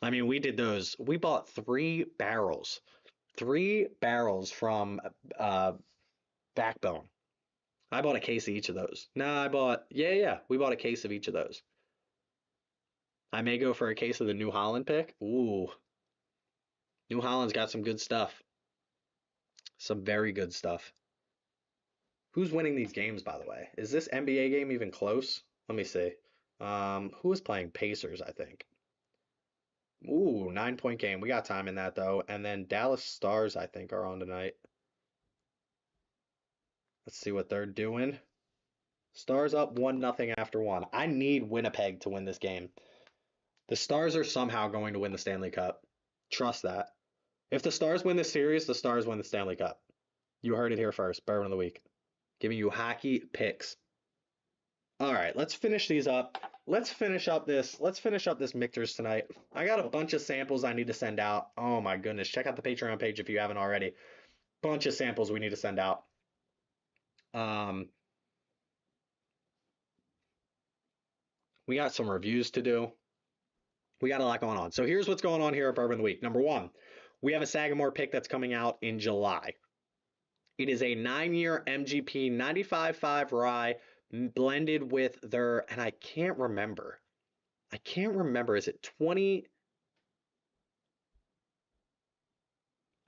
I mean, we did those. We bought 3 barrels from uh, Backbone. I bought a case of each of those. No, yeah, yeah, we bought a case of each of those. I may go for a case of the New Holland pick. Ooh, New Holland's got some good stuff. Some very good stuff. Who's winning these games, by the way? Is this NBA game even close? Let me see. Who is playing Pacers, I think. Ooh, 9-point game. We got time in that though. And then Dallas Stars, I think, are on tonight. Let's see what they're doing. Stars up 1-0 after one. I need Winnipeg to win this game. The Stars are somehow going to win the Stanley Cup. Trust that. If the Stars win the series, the Stars win the Stanley Cup. You heard it here first. Bourbon of the week. Giving you hockey picks. All right, let's finish these up. Let's finish up this. Let's finish up this Michter's tonight. I got a bunch of samples I need to send out. Oh my goodness. Check out the Patreon page if you haven't already. Bunch of samples we need to send out. Um, we got some reviews to do. We got a lot going on. So here's what's going on here at Bourbon of the Week. Number one, we have a Sagamore pick that's coming out in July. It is a 9-year MGP 95.5 rye blended with their, and I can't remember. Is it 20?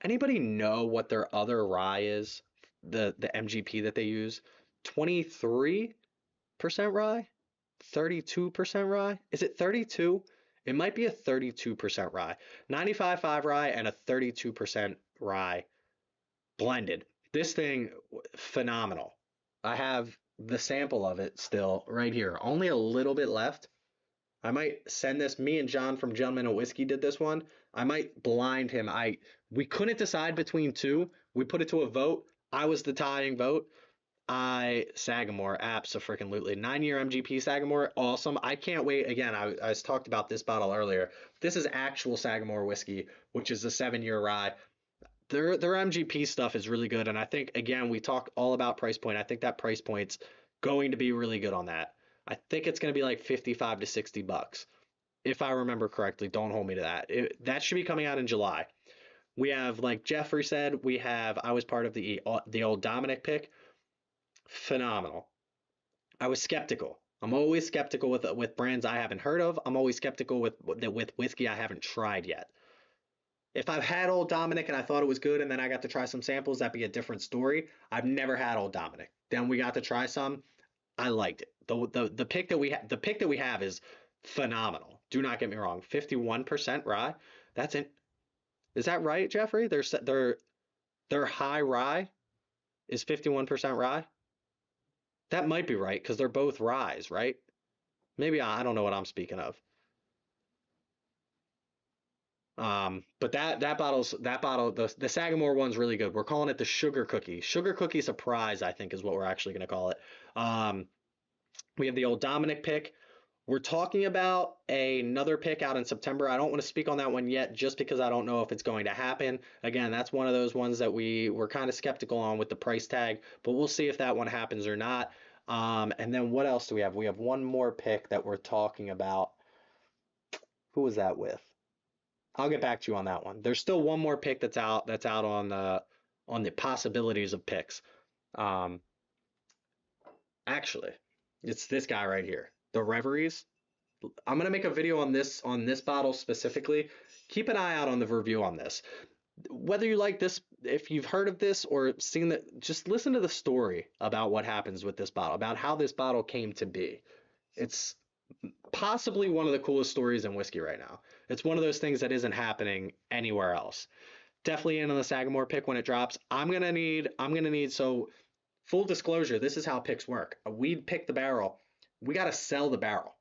Anybody know what their other rye is? The MGP that they use? 23% rye? 32% rye? Is it 32? It might be a 32% rye. 95.5 rye and a 32% rye blended. This thing, phenomenal. I have the sample of it still right here. Only a little bit left. I might send this. Me and John from Gentleman of Whiskey did this one. I might blind him. We couldn't decide between two. We put it to a vote. I was the tying vote. Sagamore, abso-freaking-lutely. 9-year MGP Sagamore, awesome. I can't wait. Again, I talked about this bottle earlier. This is actual Sagamore whiskey, which is a 7-year rye. Their MGP stuff is really good, and I think, again, we talked all about price point. I think that price point's going to be really good on that. I think it's going to be like 55 to 60 bucks. If I remember correctly, don't hold me to that. That should be coming out in July. We have, like Jeffrey said, I was part of the old Dominic pick. Phenomenal. I was skeptical. I'm always skeptical with brands I haven't heard of. I'm always skeptical with whiskey I haven't tried yet. If I've had Old Dominic and I thought it was good and then I got to try some samples, that'd be a different story. I've never had Old Dominic. Then we got to try some. I liked it. The pick that we have is phenomenal. Do not get me wrong. 51% rye. That's it. Is that right, Jeffrey? Their high rye is 51% rye. That might be right because they're both ryes, right? Maybe I don't know what I'm speaking of. But that bottle, the Sagamore one's really good. We're calling it the Sugar Cookie. Sugar Cookie Surprise, I think, is what we're actually going to call it. We have the Old Dominic pick. We're talking about another pick out in September. I don't want to speak on that one yet just because I don't know if it's going to happen. Again, that's one of those ones that we were kind of skeptical on with the price tag, but we'll see if that one happens or not. And then what else do we have? We have one more pick that we're talking about. Who was that with? I'll get back to you on that one. There's still one more pick that's out on the possibilities of picks. Actually, it's this guy right here. The Reveries. I'm gonna make a video on this bottle specifically. Keep an eye out on the review on this. Whether you like this, if you've heard of this or seen that, just listen to the story about what happens with this bottle, about how this bottle came to be. It's possibly one of the coolest stories in whiskey right now. It's one of those things that isn't happening anywhere else. Definitely in on the Sagamore pick when it drops. I'm gonna need so full disclosure, this is how picks work. We pick the barrel. We got to sell the barrel.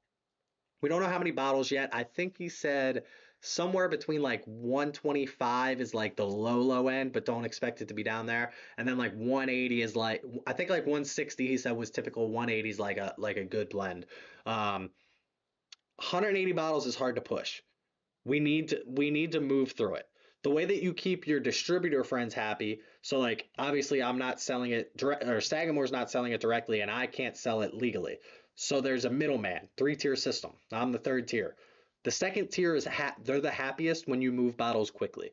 We don't know how many bottles yet. I think he said somewhere between like 125 is like the low end, but don't expect it to be down there. And then like 180 is like, I think like 160 he said was typical. 180 is like a good blend. 180 bottles is hard to push. We need to move through it. The way that you keep your distributor friends happy, so like obviously I'm not selling it or Sagamore's not selling it directly and I can't sell it legally. So there's a middleman, 3-tier system. I'm the 3rd tier. The 2nd tier is they're the happiest when you move bottles quickly.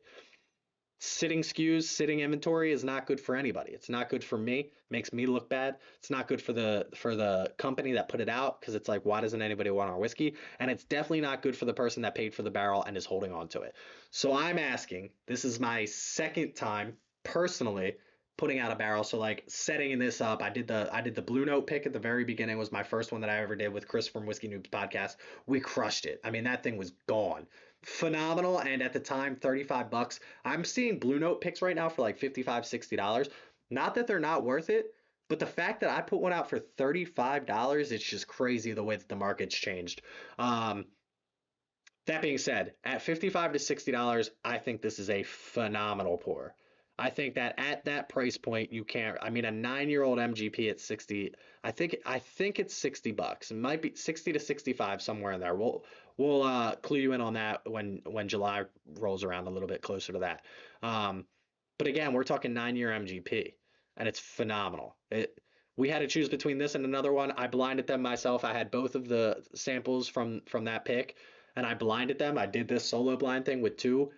Sitting SKUs, sitting inventory is not good for anybody. It's not good for me. Makes me look bad. It's not good for the company that put it out because it's like, why doesn't anybody want our whiskey? And it's definitely not good for the person that paid for the barrel and is holding on to it. So I'm asking, this is my 2nd time personally putting out a barrel. So like setting this up, I did the Blue Note pick at the very beginning. It was my first one that I ever did with Chris from Whiskey Noobs podcast. We crushed it. I mean, that thing was gone. Phenomenal. And at the time, 35 bucks. I'm seeing Blue Note picks right now for like $55, $60. Not that they're not worth it, but the fact that I put one out for $35, it's just crazy the way that the market's changed. That being said, at $55 to $60, I think this is a phenomenal pour. I think that at that price point, you can't. I mean, a 9-year-old MGP at 60. I think it's $60. It might be 60 to 65 somewhere in there. We'll clue you in on that when July rolls around a little bit closer to that. Um, but again, we're talking 9-year MGP, and it's phenomenal. We had to choose between this and another one. I blinded them myself. I had both of the samples from that pick, and I blinded them. I did this solo blind thing with two.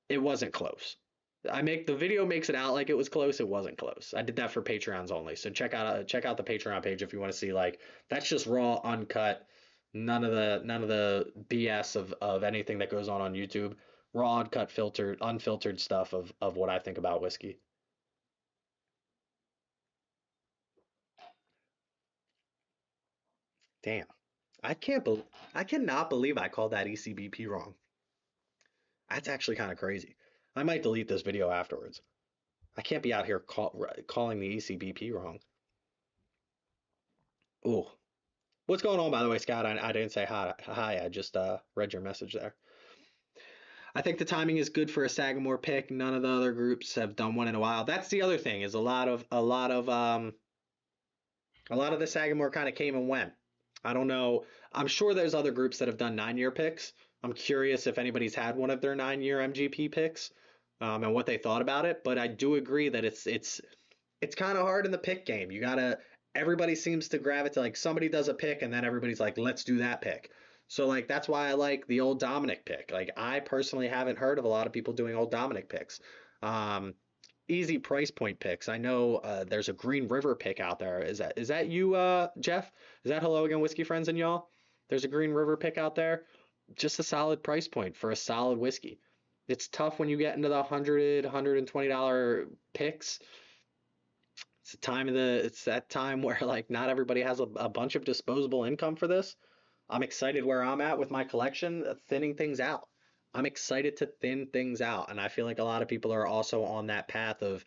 It wasn't close. The video makes it out like it was close. It wasn't close. I did that for Patreons only. So check out the Patreon page if you want to see, like, that's just raw, uncut, none of the BS of anything that goes on YouTube. Raw, uncut, filtered, unfiltered stuff of what I think about whiskey. Damn. I can't bel I cannot believe I called that ECBP wrong. That's actually kind of crazy. I might delete this video afterwards. I can't be out here calling the ECBP wrong. Ooh. What's going on, by the way, Scott? I didn't say hi. Hi, I just read your message there. I think the timing is good for a Sagamore pick. None of the other groups have done one in a while. That's the other thing, is a lot of the Sagamore kind of came and went. I don't know. I'm sure there's other groups that have done 9-year picks. I'm curious if anybody's had one of their 9-year MGP picks, and what they thought about it. But I do agree that it's kind of hard in the pick game. You gotta Everybody seems to gravitate, like, somebody does a pick and then everybody's like, let's do that pick. So, like, that's why I like the old Dominic pick. Like, I personally haven't heard of a lot of people doing old Dominic picks. Um, Easy price point picks. I know there's a Green River pick out there. Is that you, Jeff? Is that Hello Again Whiskey Friends and y'all? There's a Green River pick out there. Just a solid price point for a solid whiskey. It's tough when you get into the $120 picks. It's that time where, like, not everybody has a bunch of disposable income for this. I'm excited where I'm at with my collection, thinning things out. I'm excited to thin things out, and I feel like a lot of people are also on that path of,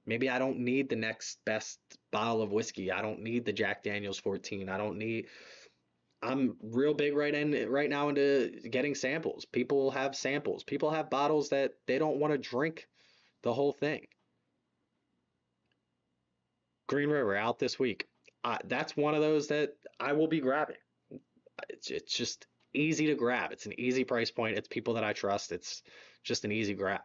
maybe I don't need the next best bottle of whiskey. I don't need the Jack Daniel's 14. I don't need. I'm real big right now into getting samples. People have samples. People have bottles that they don't want to drink the whole thing. Green River out this week. That's one of those that I will be grabbing. It's just easy to grab. It's an easy price point. It's people that I trust. It's just an easy grab.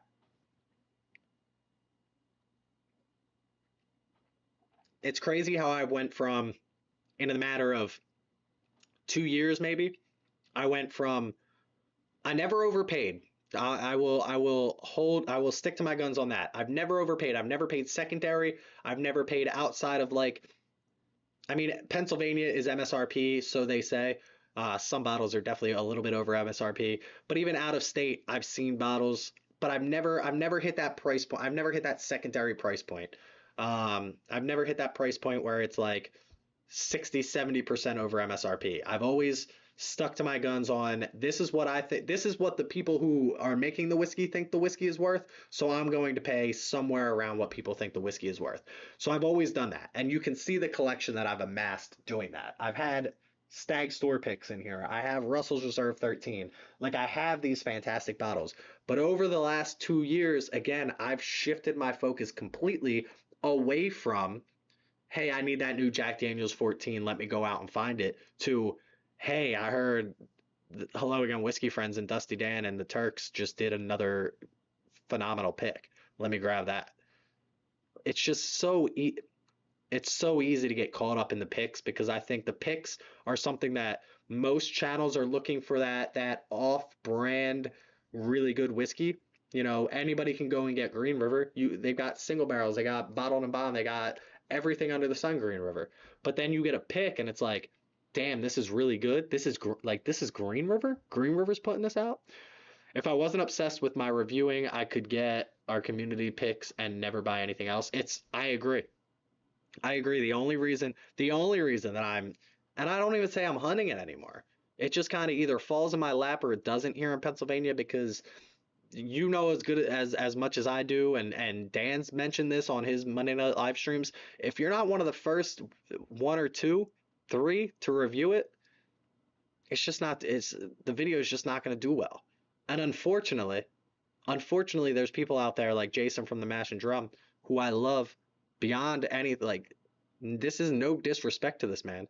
It's crazy how I went from, in a matter of 2 years maybe, I went from, I never overpaid. I will stick to my guns on that. I've never overpaid. I've never paid secondary. I've never paid outside of, like, I mean, Pennsylvania is MSRP, so they say. Some bottles are definitely a little bit over MSRP, but even out of state, I've seen bottles, but I've never hit that price point. I've never hit that secondary price point. I've never hit that price point where it's like 60, 70% over MSRP. I've always stuck to my guns on, this is what I think, this is what the people who are making the whiskey think the whiskey is worth, so I'm going to pay somewhere around what people think the whiskey is worth. So I've always done that, and you can see the collection that I've amassed doing that. I've had Stag Store picks in here. I have Russell's Reserve 13. Like, I have these fantastic bottles. But over the last 2 years, again, I've shifted my focus completely away from, hey, I need that new Jack Daniel's 14. Let me go out and find it. To, hey, I heard Hello Again Whiskey Friends and Dusty Dan and the Turks just did another phenomenal pick. Let me grab that. It's just it's so easy to get caught up in the picks, because I think the picks are something that most channels are looking for, that off-brand really good whiskey. Anybody can go and get Green River. They've got single barrels, they got bottled and bond, they got everything under the sun, Green River. But then you get a pick and it's like, damn, this is really good. This is Green River. Green River's putting this out. If I wasn't obsessed with my reviewing, I could get our community picks and never buy anything else. I agree. I agree. The only reason that and I don't even say I'm hunting it anymore. It just kind of either falls in my lap or it doesn't here in Pennsylvania, because as good as much as I do, and Dan's mentioned this on his Monday night live streams. If you're not one of the first one or two, three to review it, It's just not. It's the video is just not going to do well. And unfortunately, there's people out there like Jason from the Mash and Drum who I love beyond any like. This is no disrespect to this man.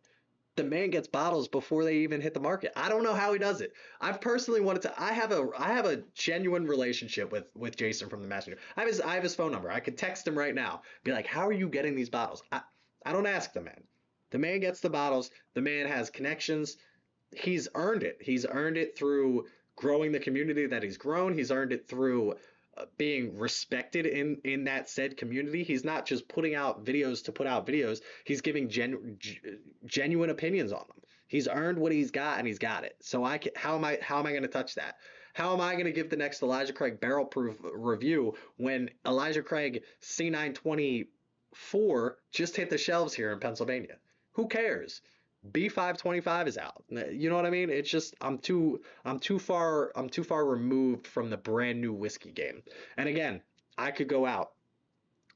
The man gets bottles before they even hit the market. I don't know how he does it. I've personally wanted to. I have a genuine relationship with Jason from the Messenger. I have his phone number. I could text him right now. Be like, how are you getting these bottles? I don't ask the man. The man gets the bottles. The man has connections. He's earned it. He's earned it through growing the community that he's grown. He's earned it through being respected in that said community. He's not just putting out videos to put out videos. He's giving genuine opinions on them. He's earned what he's got, and he's got it. So how am I going to touch that? How am I going to give the next Elijah Craig barrel proof review when Elijah Craig C924 just hit the shelves here in Pennsylvania? Who cares? B525 is out. You know what I mean? It's just I'm too far removed from the brand new whiskey game. And again, I could go out.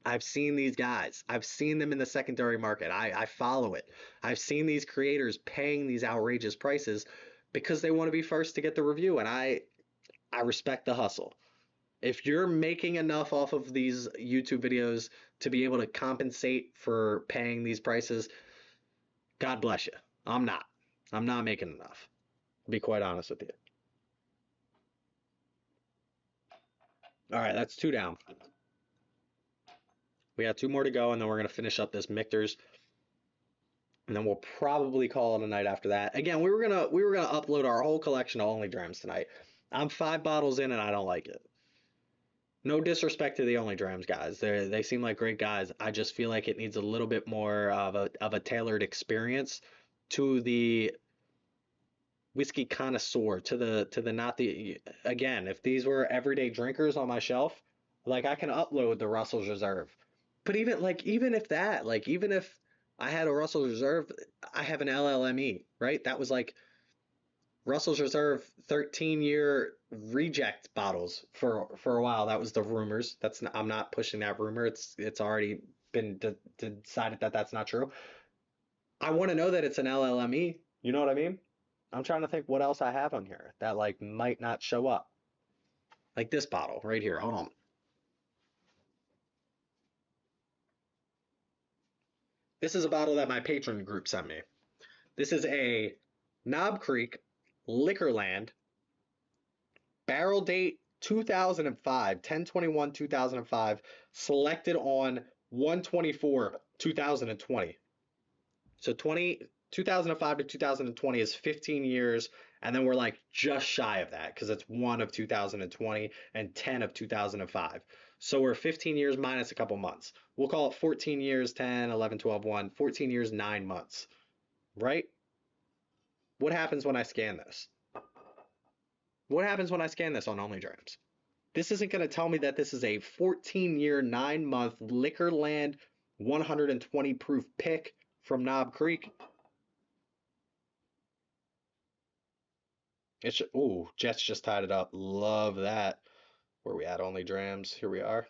I've seen these guys. I've seen them in the secondary market. I follow it. I've seen these creators paying these outrageous prices because they want to be first to get the review, and I respect the hustle. If you're making enough off of these YouTube videos to be able to compensate for paying these prices, God bless you. I'm not. I'm not making enough. To be quite honest with you. All right, that's two down. We got two more to go, and then we're gonna finish up this Michter's, and then we'll probably call it a night after that. Again, we were gonna upload our whole collection of OnlyDrams tonight. I'm 5 bottles in, and I don't like it. No disrespect to the OnlyDrams guys. They seem like great guys. I just feel like it needs a little bit more of a tailored experience to the whiskey connoisseur, to the not the again, if these were everyday drinkers on my shelf, like I can upload the Russell's Reserve. But even if that, like even if I had a Russell's Reserve, I have an LLME, right? That was like Russell's Reserve 13-year reject bottles for a while. That was the rumors. I'm not pushing that rumor. It's already been decided that that's not true. I want to know that it's an LLME. You know what I mean? I'm trying to think what else I have on here that like might not show up. Like this bottle right here. Hold on. This is a bottle that my patron group sent me. This is a Knob Creek Liquorland barrel date 2005, 10/21 2005, selected on 1/24 2020. So 2005 to 2020 is 15 years, and then we're like just shy of that because it's 1 of 2020 and 10 of 2005. So we're 15 years minus a couple months. We'll call it 14 years, 10, 11, 12, 1, 14 years, 9 months, right? What happens when I scan this? What happens when I scan this on OnlyDrams? This isn't going to tell me that this is a 14-year, 9-month Liquorland 120 proof pick from Knob Creek. Ooh, Jets just tied it up. Love that. Where we at? OnlyDrams. Here we are.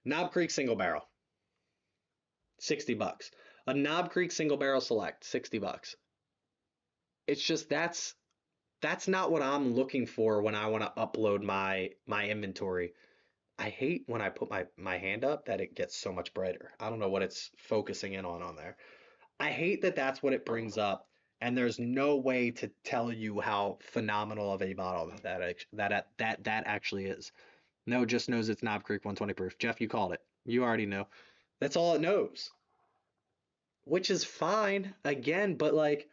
Knob Creek single barrel. $60. A Knob Creek single barrel select, $60. It's just that's not what I'm looking for when I want to upload my inventory. I hate when I put my hand up that it gets so much brighter. I don't know what it's focusing in on there. I hate that that's what it brings up, and there's no way to tell you how phenomenal of a bottle that actually is. No, it just knows it's Knob Creek 120 proof. Jeff, you called it. You already know. That's all it knows, which is fine again, but like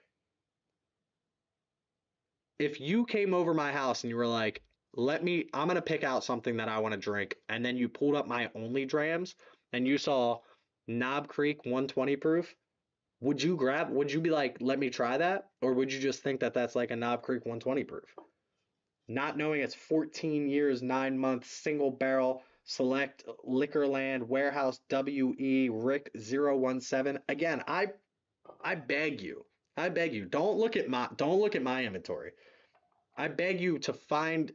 if you came over my house and you were like, I'm going to pick out something that I want to drink, and then you pulled up my OnlyDrams and you saw Knob Creek 120 proof, would you be like, let me try that? Or would you just think that that's like a Knob Creek 120 proof? Not knowing it's 14 years, 9 months, single barrel, select Liquorland, Warehouse WE, Rick 017. Again, I beg you. I beg you. Don't look at my inventory. I beg you to find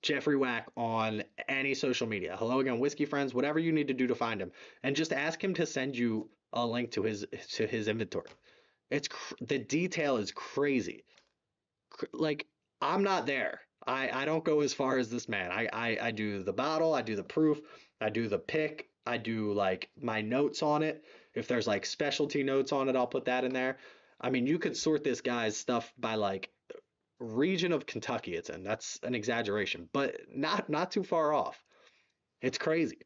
Jeffrey Wack on any social media. Hello again, whiskey friends, whatever you need to do to find him, and just ask him to send you a link to his inventory. The detail is crazy. Like I'm not there. I don't go as far as this man. I do the bottle, I do the proof, I do the pick, I do like my notes on it. If there's like specialty notes on it, I'll put that in there. I mean, you could sort this guy's stuff by like region of Kentucky it's in. That's an exaggeration, but not too far off. It's crazy.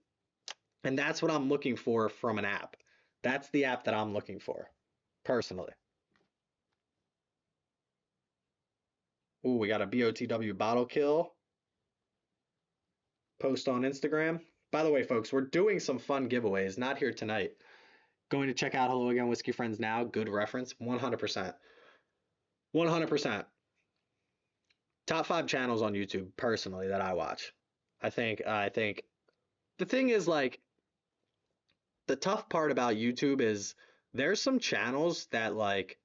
And that's what I'm looking for from an app. That's the app that I'm looking for, personally. Ooh, we got a BOTW bottle kill post on Instagram. By the way, folks, we're doing some fun giveaways. Not here tonight. Going to check out Hello Again Whiskey Friends now. Good reference. 100%. 100%. Top 5 channels on YouTube, personally, that I watch. I think the thing is like the tough part about YouTube is there's some channels that like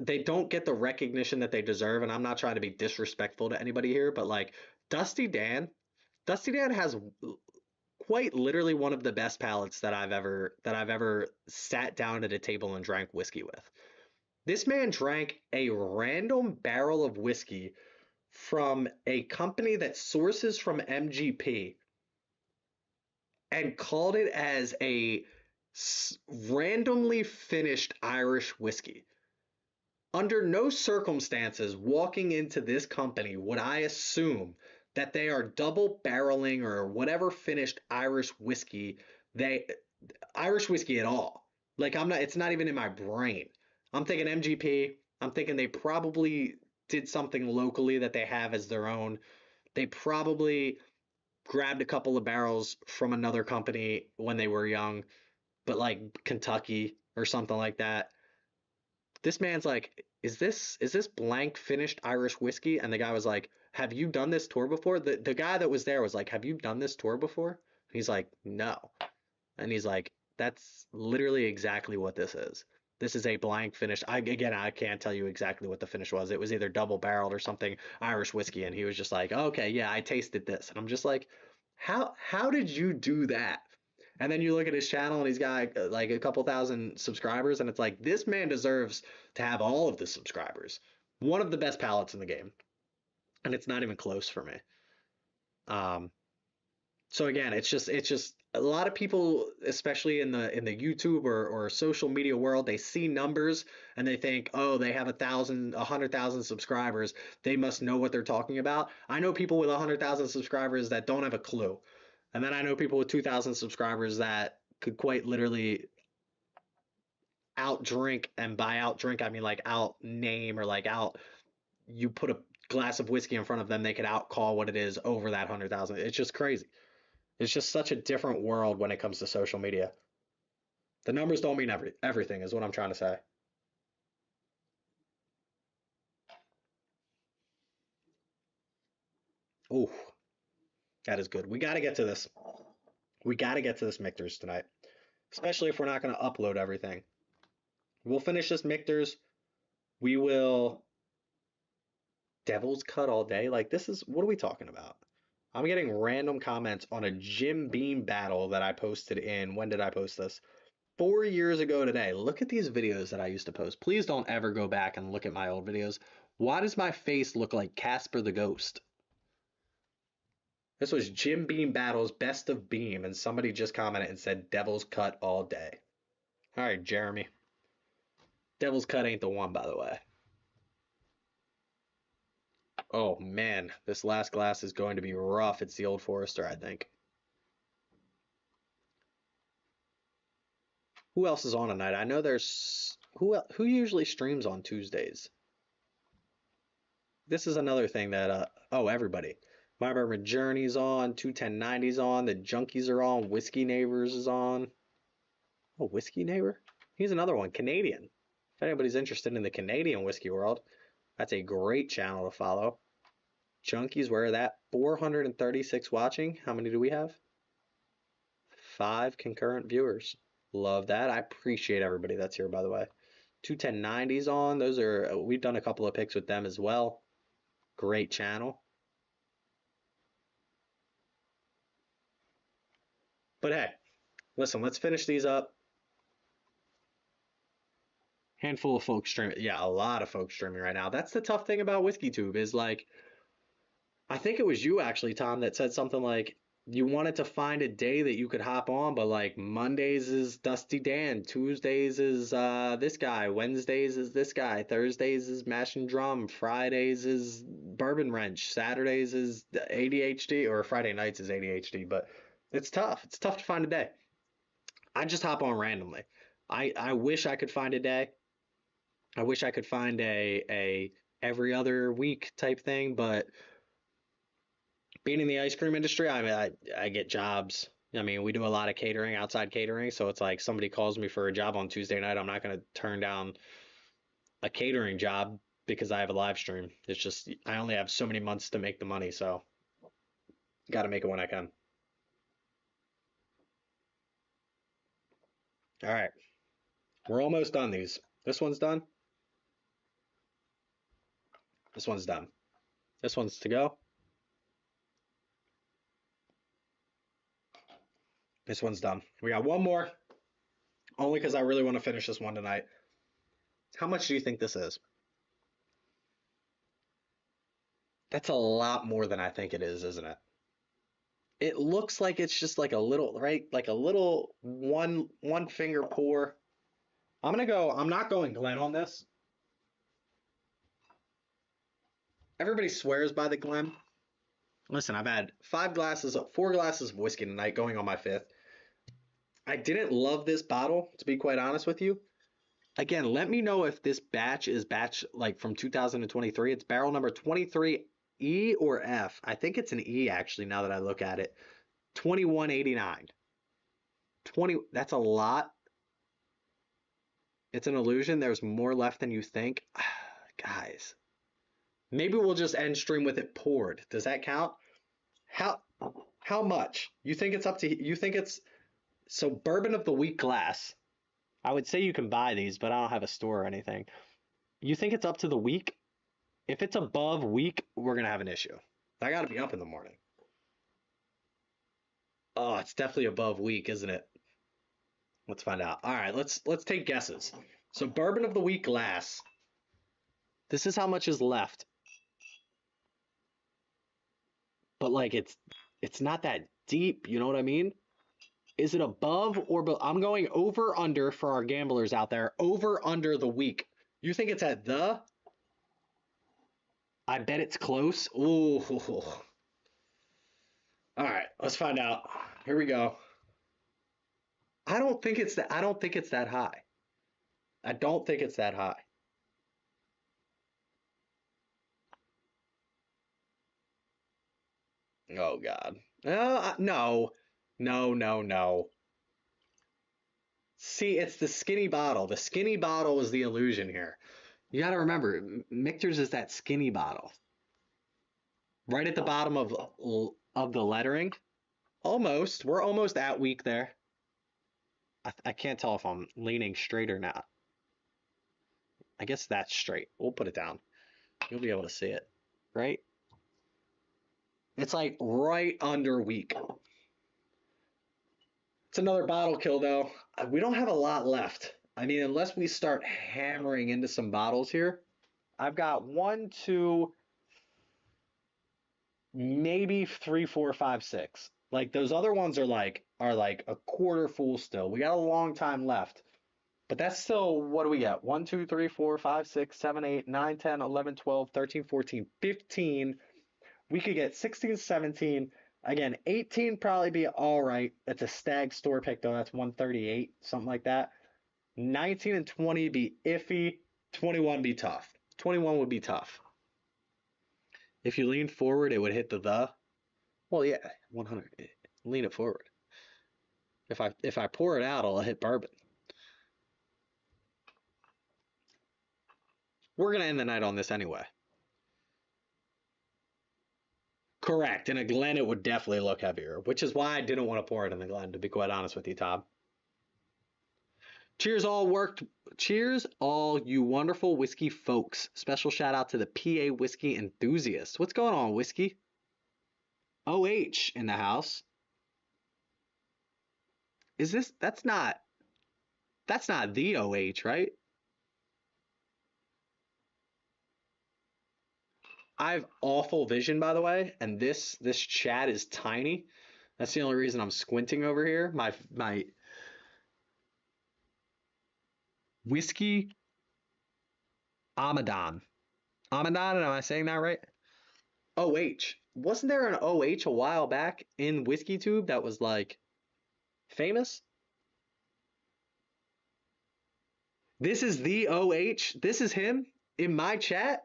they don't get the recognition that they deserve, and I'm not trying to be disrespectful to anybody here, but like Dusty Dan, Dusty Dan has quite literally one of the best palates that I've ever sat down at a table and drank whiskey with. This man drank a random barrel of whiskey from a company that sources from MGP and called it as a randomly finished Irish whiskey. Under no circumstances walking into this company would I assume that they are double barreling or whatever finished they Irish whiskey at all. Like I'm not it's not even in my brain. I'm thinking MGP. I'm thinking they probably did something locally that they have as their own. They probably grabbed a couple of barrels from another company when they were young, but like Kentucky or something like that. This man's like, is this blank finished Irish whiskey? And the guy was like, have you done this tour before? The guy that was there was like, have you done this tour before? He's like, no. And he's like, that's literally exactly what this is. This is a blank finish. I can't tell you exactly what the finish was. It was either double barreled or something Irish whiskey. And he was just like, okay, yeah, I tasted this. And I'm just like, how did you do that? And then you look at his channel and he's got like a couple thousand subscribers, and it's like this man deserves to have all of the subscribers. One of the best palettes in the game, and it's not even close for me. Um, so again, it's just a lot of people, especially in the YouTube or social media world, they see numbers and they think, oh, they have 100,000 subscribers. They must know what they're talking about. I know people with 100,000 subscribers that don't have a clue. And then I know people with 2,000 subscribers that could quite literally out drink, and by out drink, I mean like out name or like out, you put a glass of whiskey in front of them, they could out call what it is over that 100,000. It's just crazy. It's just such a different world when it comes to social media. The numbers don't mean everything, is what I'm trying to say. Ooh, that is good. We got to get to this. We got to get to this Michter's tonight, especially if we're not going to upload everything. We'll finish this Michter's. We will Devil's Cut all day. Like, this is, what are we talking about? I'm getting random comments on a Jim Beam battle that I posted in, when did I post this? 4 years ago today. Look at these videos that I used to post. Please don't ever go back and look at my old videos. Why does my face look like Casper the Ghost? This was Jim Beam Battles Best of Beam, and somebody just commented and said Devil's Cut all day. All right, Jeremy. Devil's Cut ain't the one, by the way. Oh man, this last glass is going to be rough. It's the Old Forester, I think. Who else is on tonight? I know there's who usually streams on Tuesdays. This is another thing that oh, everybody. My Bourbon Journey's on, 21090's on, the Junkies are on, Whiskey Neighbors is on. Oh, Whiskey Neighbor? Here's another one, Canadian. If anybody's interested in the Canadian whiskey world, that's a great channel to follow. Junkies, where are that? 436 watching. How many do we have? 5 concurrent viewers. Love that. I appreciate everybody that's here, by the way. 21090's on. Those are, we've done a couple of picks with them as well. Great channel. But hey, listen, let's finish these up. Handful of folks streaming. Yeah, a lot of folks streaming right now. That's the tough thing about WhiskeyTube is like I think it was you actually, Tom, that said something like you wanted to find a day that you could hop on, but like Mondays is Dusty Dan, Tuesdays is this guy, Wednesdays is this guy, Thursdays is Mash and Drum, Fridays is Bourbon Wrench, Saturdays is ADHD, or Friday nights is ADHD, but it's tough. It's tough to find a day. I just hop on randomly. I wish I could find a day. I wish I could find a every other week type thing, but being in the ice cream industry, I mean, I get jobs. I mean, we do a lot of catering, outside catering. So it's like somebody calls me for a job on Tuesday night. I'm not going to turn down a catering job because I have a live stream. It's just, I only have so many months to make the money. So got to make it when I can. All right. We're almost done these. This one's done. This one's done. This one's to go. This one's done. We got one more, only because I really want to finish this one tonight. How much do you think this is? That's a lot more than I think it is, isn't it? It looks like it's just like a little, right? Like a little one finger pour. I'm not going Glen on this. Everybody swears by the Glen. Listen, I've had 4 glasses of whiskey tonight, going on my fifth. I didn't love this bottle, to be quite honest with you. Again, let me know if this batch is batch like from 2023. It's barrel number 23 E or F. I think it's an E actually, now that I look at it. 2189. 20, that's a lot. It's an illusion. There's more left than you think. Guys, maybe we'll just end stream with it poured. Does that count? How how much? You think it's up to you think it's so bourbon of the week glass. I would say you can buy these, but I don't have a store or anything. You think it's up to the week? If it's above week, we're gonna have an issue. I gotta be up in the morning. Oh, it's definitely above week, isn't it? Let's find out. All right, let's take guesses. So bourbon of the week glass. This is how much is left. But like it's not that deep, you know what I mean? Is it above or I'm going over under for our gamblers out there. Over under the week. You think it's at the? I bet it's close. Ooh. All right, let's find out. Here we go. I don't think it's that high. I don't think it's that high. Oh God. No. No, no, no. See, it's the skinny bottle. The skinny bottle is the illusion here. You got to remember, Michter's is that skinny bottle. Right at the bottom of the lettering. Almost. We're almost at week there. I can't tell if I'm leaning straight or not. I guess that's straight. We'll put it down. You'll be able to see it. Right? It's like right under week. It's another bottle kill, though. We don't have a lot left. I mean, unless we start hammering into some bottles here. I've got 1, 2, maybe 3, 4, 5, 6. Like those other ones are like a quarter full still. We got a long time left. But that's still, what do we get? 1, 2, 3, 4, 5, 6, 7, 8, 9, 10, 11, 12, 13, 14, 15. We could get 16, 17. Again, 18 probably be all right. That's a stag store pick, though. That's 138, something like that. 19 and 20 be iffy. 21 be tough. 21 would be tough. If you lean forward, it would hit the. Well, yeah, 100. Lean it forward. If I pour it out, I'll hit bourbon. We're gonna end the night on this anyway. Correct. In a Glen, it would definitely look heavier, which is why I didn't want to pour it in the Glen, to be quite honest with you, Tom. Cheers all you wonderful whiskey folks. Special shout out to the PA whiskey enthusiasts. What's going on, whiskey? OH in the house. Is this, that's not the OH, right? I have awful vision, by the way, and this chat is tiny. That's the only reason I'm squinting over here. My whiskey Amadon. Amadon, am I saying that right? OH. Wasn't there an OH a while back in Whiskey Tube that was like famous? This is the OH. This is him in my chat.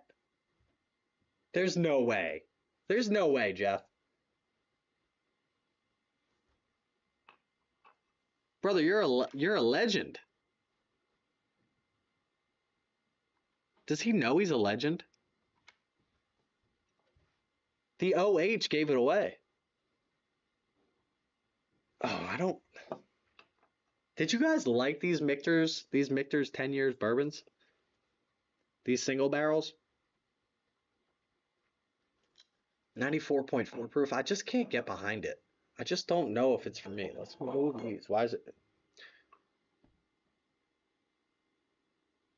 There's no way. There's no way, Jeff. Brother, you're a legend. Does he know he's a legend? The OH gave it away. Oh, I don't. Did you guys like these Michter's 10 years bourbons? These single barrels? 94.4 proof. I just can't get behind it. I just don't know if it's for me. Let's move these. Why is it?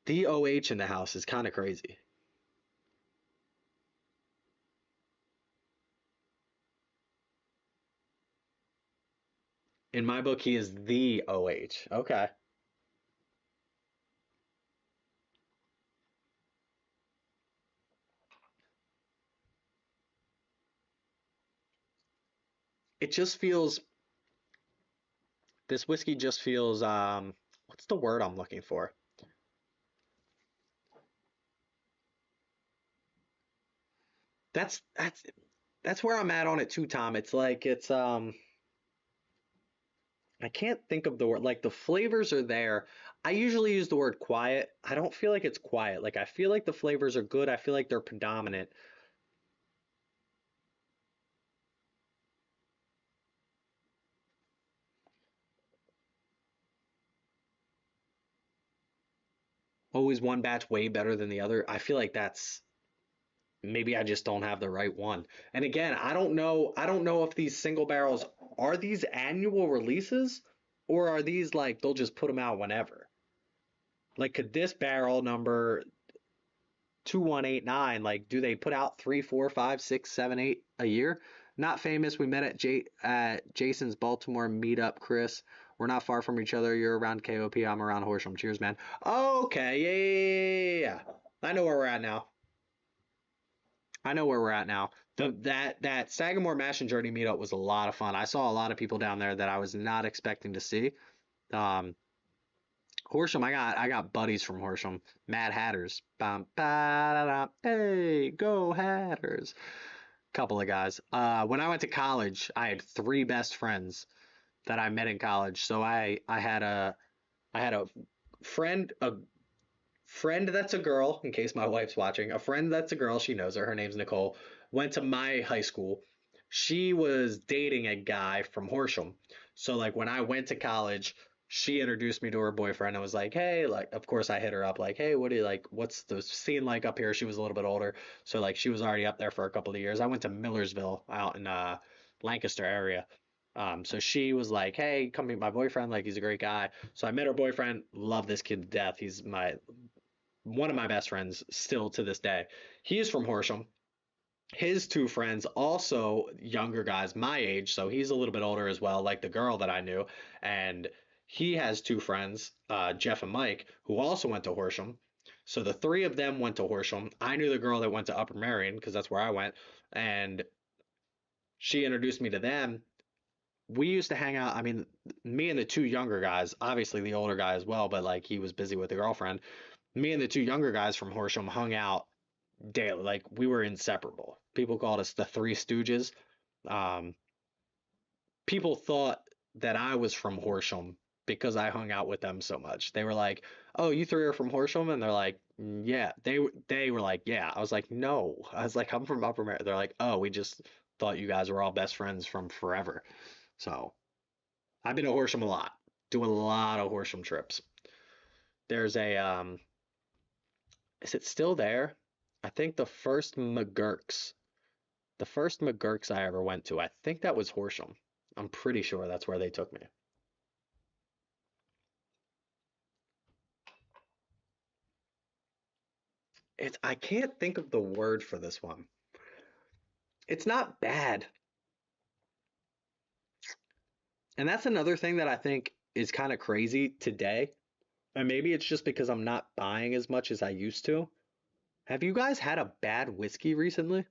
The OH in the house is kind of crazy. In my book, he is the OH. Okay. It just feels, this whiskey just feels, what's the word I'm looking for? That's, that's, that's where I'm at on it too, Tom. It's like, I can't think of the word. Like the flavors are there. I usually use the word quiet. I don't feel like it's quiet. Like I feel like the flavors are good. I feel like they're predominant. Always one batch way better than the other. I feel like that's maybe I just don't have the right one. And again, I don't know. I don't know if these single barrels are these annual releases or are these like they'll just put them out whenever. Like, could this barrel number 2189, like, do they put out three, four, five, six, seven, eight a year? Not famous. We met at Jason's Baltimore meetup, Chris. We're not far from each other. You're around KOP. I'm around Horsham. Cheers, man. Okay, yeah. I know where we're at now. I know where we're at now. That Sagamore Mash and Journey meetup was a lot of fun. I saw a lot of people down there that I was not expecting to see. Um, Horsham, I got buddies from Horsham, Mad Hatters. Bum, ba, hey, go Hatters! Couple of guys. When I went to college, I had three best friends that I met in college. So I had a friend that's a girl, in case my wife's watching, a friend that's a girl, she knows her, her name's Nicole, went to my high school. She was dating a guy from Horsham. So like when I went to college, she introduced me to her boyfriend and was like, hey, like of course I hit her up like, hey, what do you like, what's the scene like up here? She was a little bit older. So like she was already up there for a couple of years. I went to Millersville out in Lancaster area. So she was like, hey, come meet my boyfriend. Like, he's a great guy. So I met her boyfriend. Love this kid to death. He's one of my best friends still to this day. He's from Horsham. His two friends, also younger guys my age, so he's a little bit older as well, like the girl that I knew. And he has two friends, Jeff and Mike, who also went to Horsham. So the three of them went to Horsham. I knew the girl that went to Upper Marion because that's where I went. And she introduced me to them. We used to hang out. I mean, me and the two younger guys, obviously the older guy as well, but like he was busy with a girlfriend. Me and the two younger guys from Horsham hung out daily. Like we were inseparable. People called us the Three Stooges. Um, People thought that I was from Horsham because I hung out with them so much. They were like, "Oh, you three are from Horsham," and they're like, "Yeah." They were like, "Yeah." I was like, "No." I was like, "I'm from Upper Mer." They're like, "Oh, we just thought you guys were all best friends from forever." So I've been to Horsham a lot. Do a lot of Horsham trips. There's a is it still there? I think the first McGurk's I ever went to, I think that was Horsham. I'm pretty sure that's where they took me. I can't think of the word for this one. It's not bad. And that's another thing that I think is kind of crazy today. And maybe it's just because I'm not buying as much as I used to. Have you guys had a bad whiskey recently?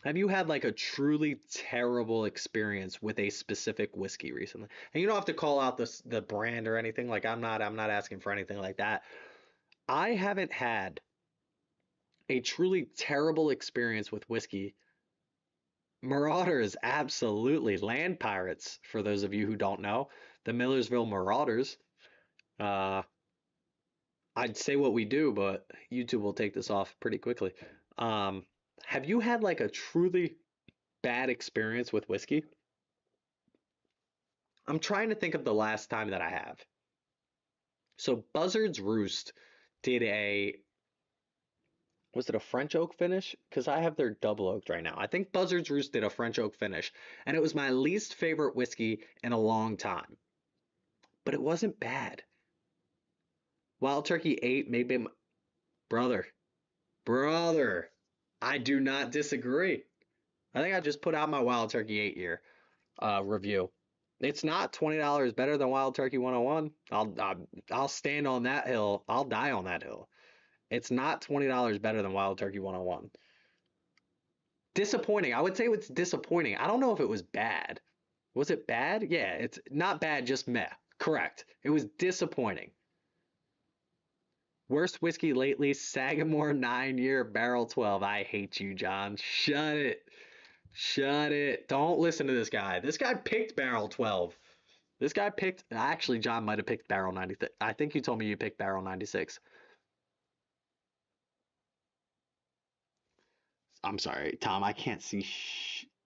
Have you had like a truly terrible experience with a specific whiskey recently? And you don't have to call out the brand or anything. Like I'm not asking for anything like that. I haven't had a truly terrible experience with whiskey. Marauders, absolutely. Land pirates, for those of you who don't know. The Millersville Marauders. Uh, I'd say what we do, but YouTube will take this off pretty quickly. Um, have you had like a truly bad experience with whiskey? I'm trying to think of the last time that I have. So Buzzard's Roost did a was it a French oak finish? Because I have their double oaked right now. I think Buzzard's Roost did a French oak finish, and it was my least favorite whiskey in a long time. But it wasn't bad. Wild Turkey 8 maybe brother, brother. I do not disagree. I think I just put out my Wild Turkey 8 year review. It's not $20 better than Wild Turkey 101. I'll stand on that hill. I'll die on that hill. It's not $20 better than Wild Turkey 101. Disappointing. I would say it's disappointing. I don't know if it was bad. Was it bad? Yeah, it's not bad, just meh. Correct. It was disappointing. Worst whiskey lately, Sagamore 9 year barrel 12. I hate you, John. Shut it. Shut it. Don't listen to this guy. This guy picked barrel 12. This guy picked, actually, John might have picked barrel 96. I think you told me you picked barrel 96. I'm sorry, Tom, I can't see.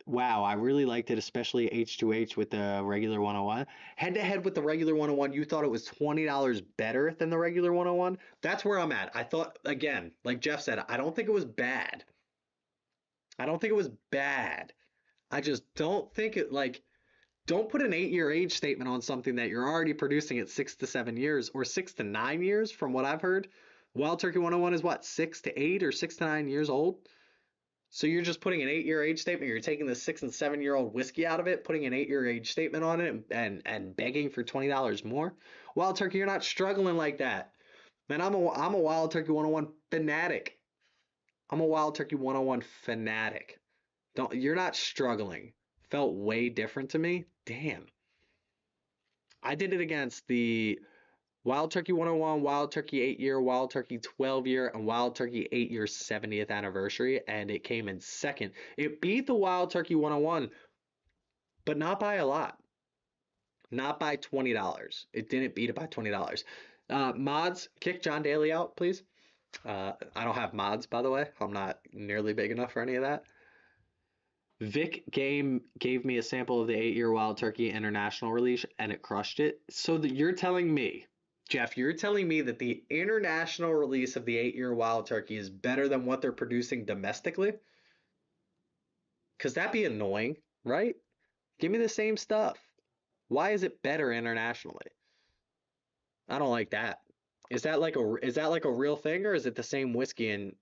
Wow, I really liked it, especially H2H with the regular 101. Head to head with the regular 101, you thought it was $20 better than the regular 101? That's where I'm at. I thought, again, like Jeff said, I don't think it was bad. I don't think it was bad. I just don't think it, like, don't put an 8 year age statement on something that you're already producing at 6 to 7 years or 6 to 9 years, from what I've heard. Wild Turkey 101 is what, 6 to 8 or 6 to 9 years old? So you're just putting an 8 year age statement. You're taking the 6 and 7 year old whiskey out of it, putting an 8 year age statement on it, and begging for $20 more. Wild Turkey, you're not struggling like that. Man, I'm a Wild Turkey 101 fanatic. I'm a Wild Turkey 101 fanatic. Don't You're not struggling. Felt way different to me. Damn. I did it against the Wild Turkey 101, Wild Turkey 8 year, Wild Turkey 12 year, and Wild Turkey 8 year 70th anniversary, and it came in second. It beat the Wild Turkey 101, but not by a lot. Not by $20. It didn't beat it by $20. Mods, kick John Daly out, please. I don't have mods, by the way. I'm not nearly big enough for any of that. Vic Game gave me a sample of the 8 year Wild Turkey international release and it crushed it. So that you're telling me, Jeff, you're telling me that the international release of the 8 year Wild Turkey is better than what they're producing domestically? Because that'd be annoying, right? Give me the same stuff. Why is it better internationally? I don't like that. Is that like a real thing, or is it the same whiskey and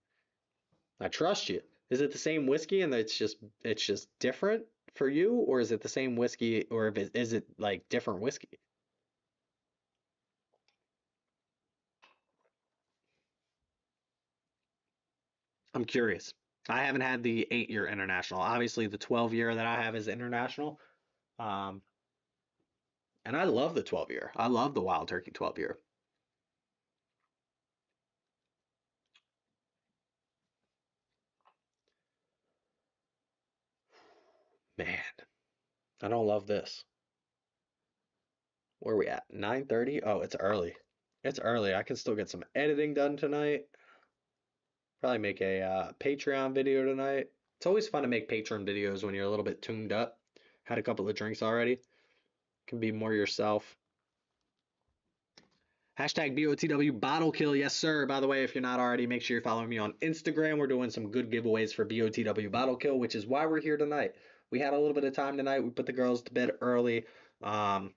I trust you? Is it the same whiskey and it's just different for you, or is it the same whiskey, or if is it like different whiskey? I'm curious. I haven't had the 8 year international. Obviously, the 12 year that I have is international. Um, and I love the 12 year. I love the Wild Turkey 12 year. Man, I don't love this. Where are we at? 9:30? Oh, it's early. It's early. I can still get some editing done tonight. Probably make a Patreon video tonight. It's always fun to make Patreon videos when you're a little bit tuned up. Had a couple of drinks already. Can be more yourself. Hashtag BOTW bottle kill. Yes, sir. By the way, if you're not already, make sure you're following me on Instagram. We're doing some good giveaways for BOTW bottle kill, which is why we're here tonight. We had a little bit of time tonight. We put the girls to bed early. Um,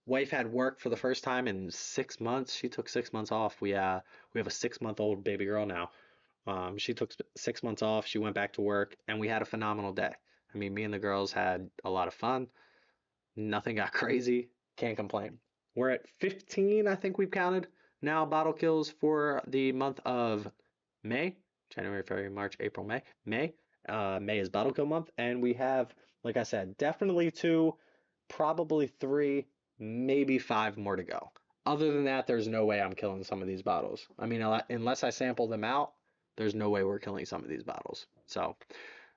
Wife had work for the first time in 6 months. She took 6 months off. We have a 6 month old baby girl now. She took 6 months off. She went back to work, and we had a phenomenal day. I mean, me and the girls had a lot of fun. Nothing got crazy. Can't complain. We're at 15, I think we've counted now bottle kills for the month of May, January, February, March, April, May. May is bottle kill month, and we have, like I said, definitely two, probably three, maybe five more to go. Other than that, there's no way I'm killing some of these bottles. I mean, unless I sample them out, there's no way we're killing some of these bottles. So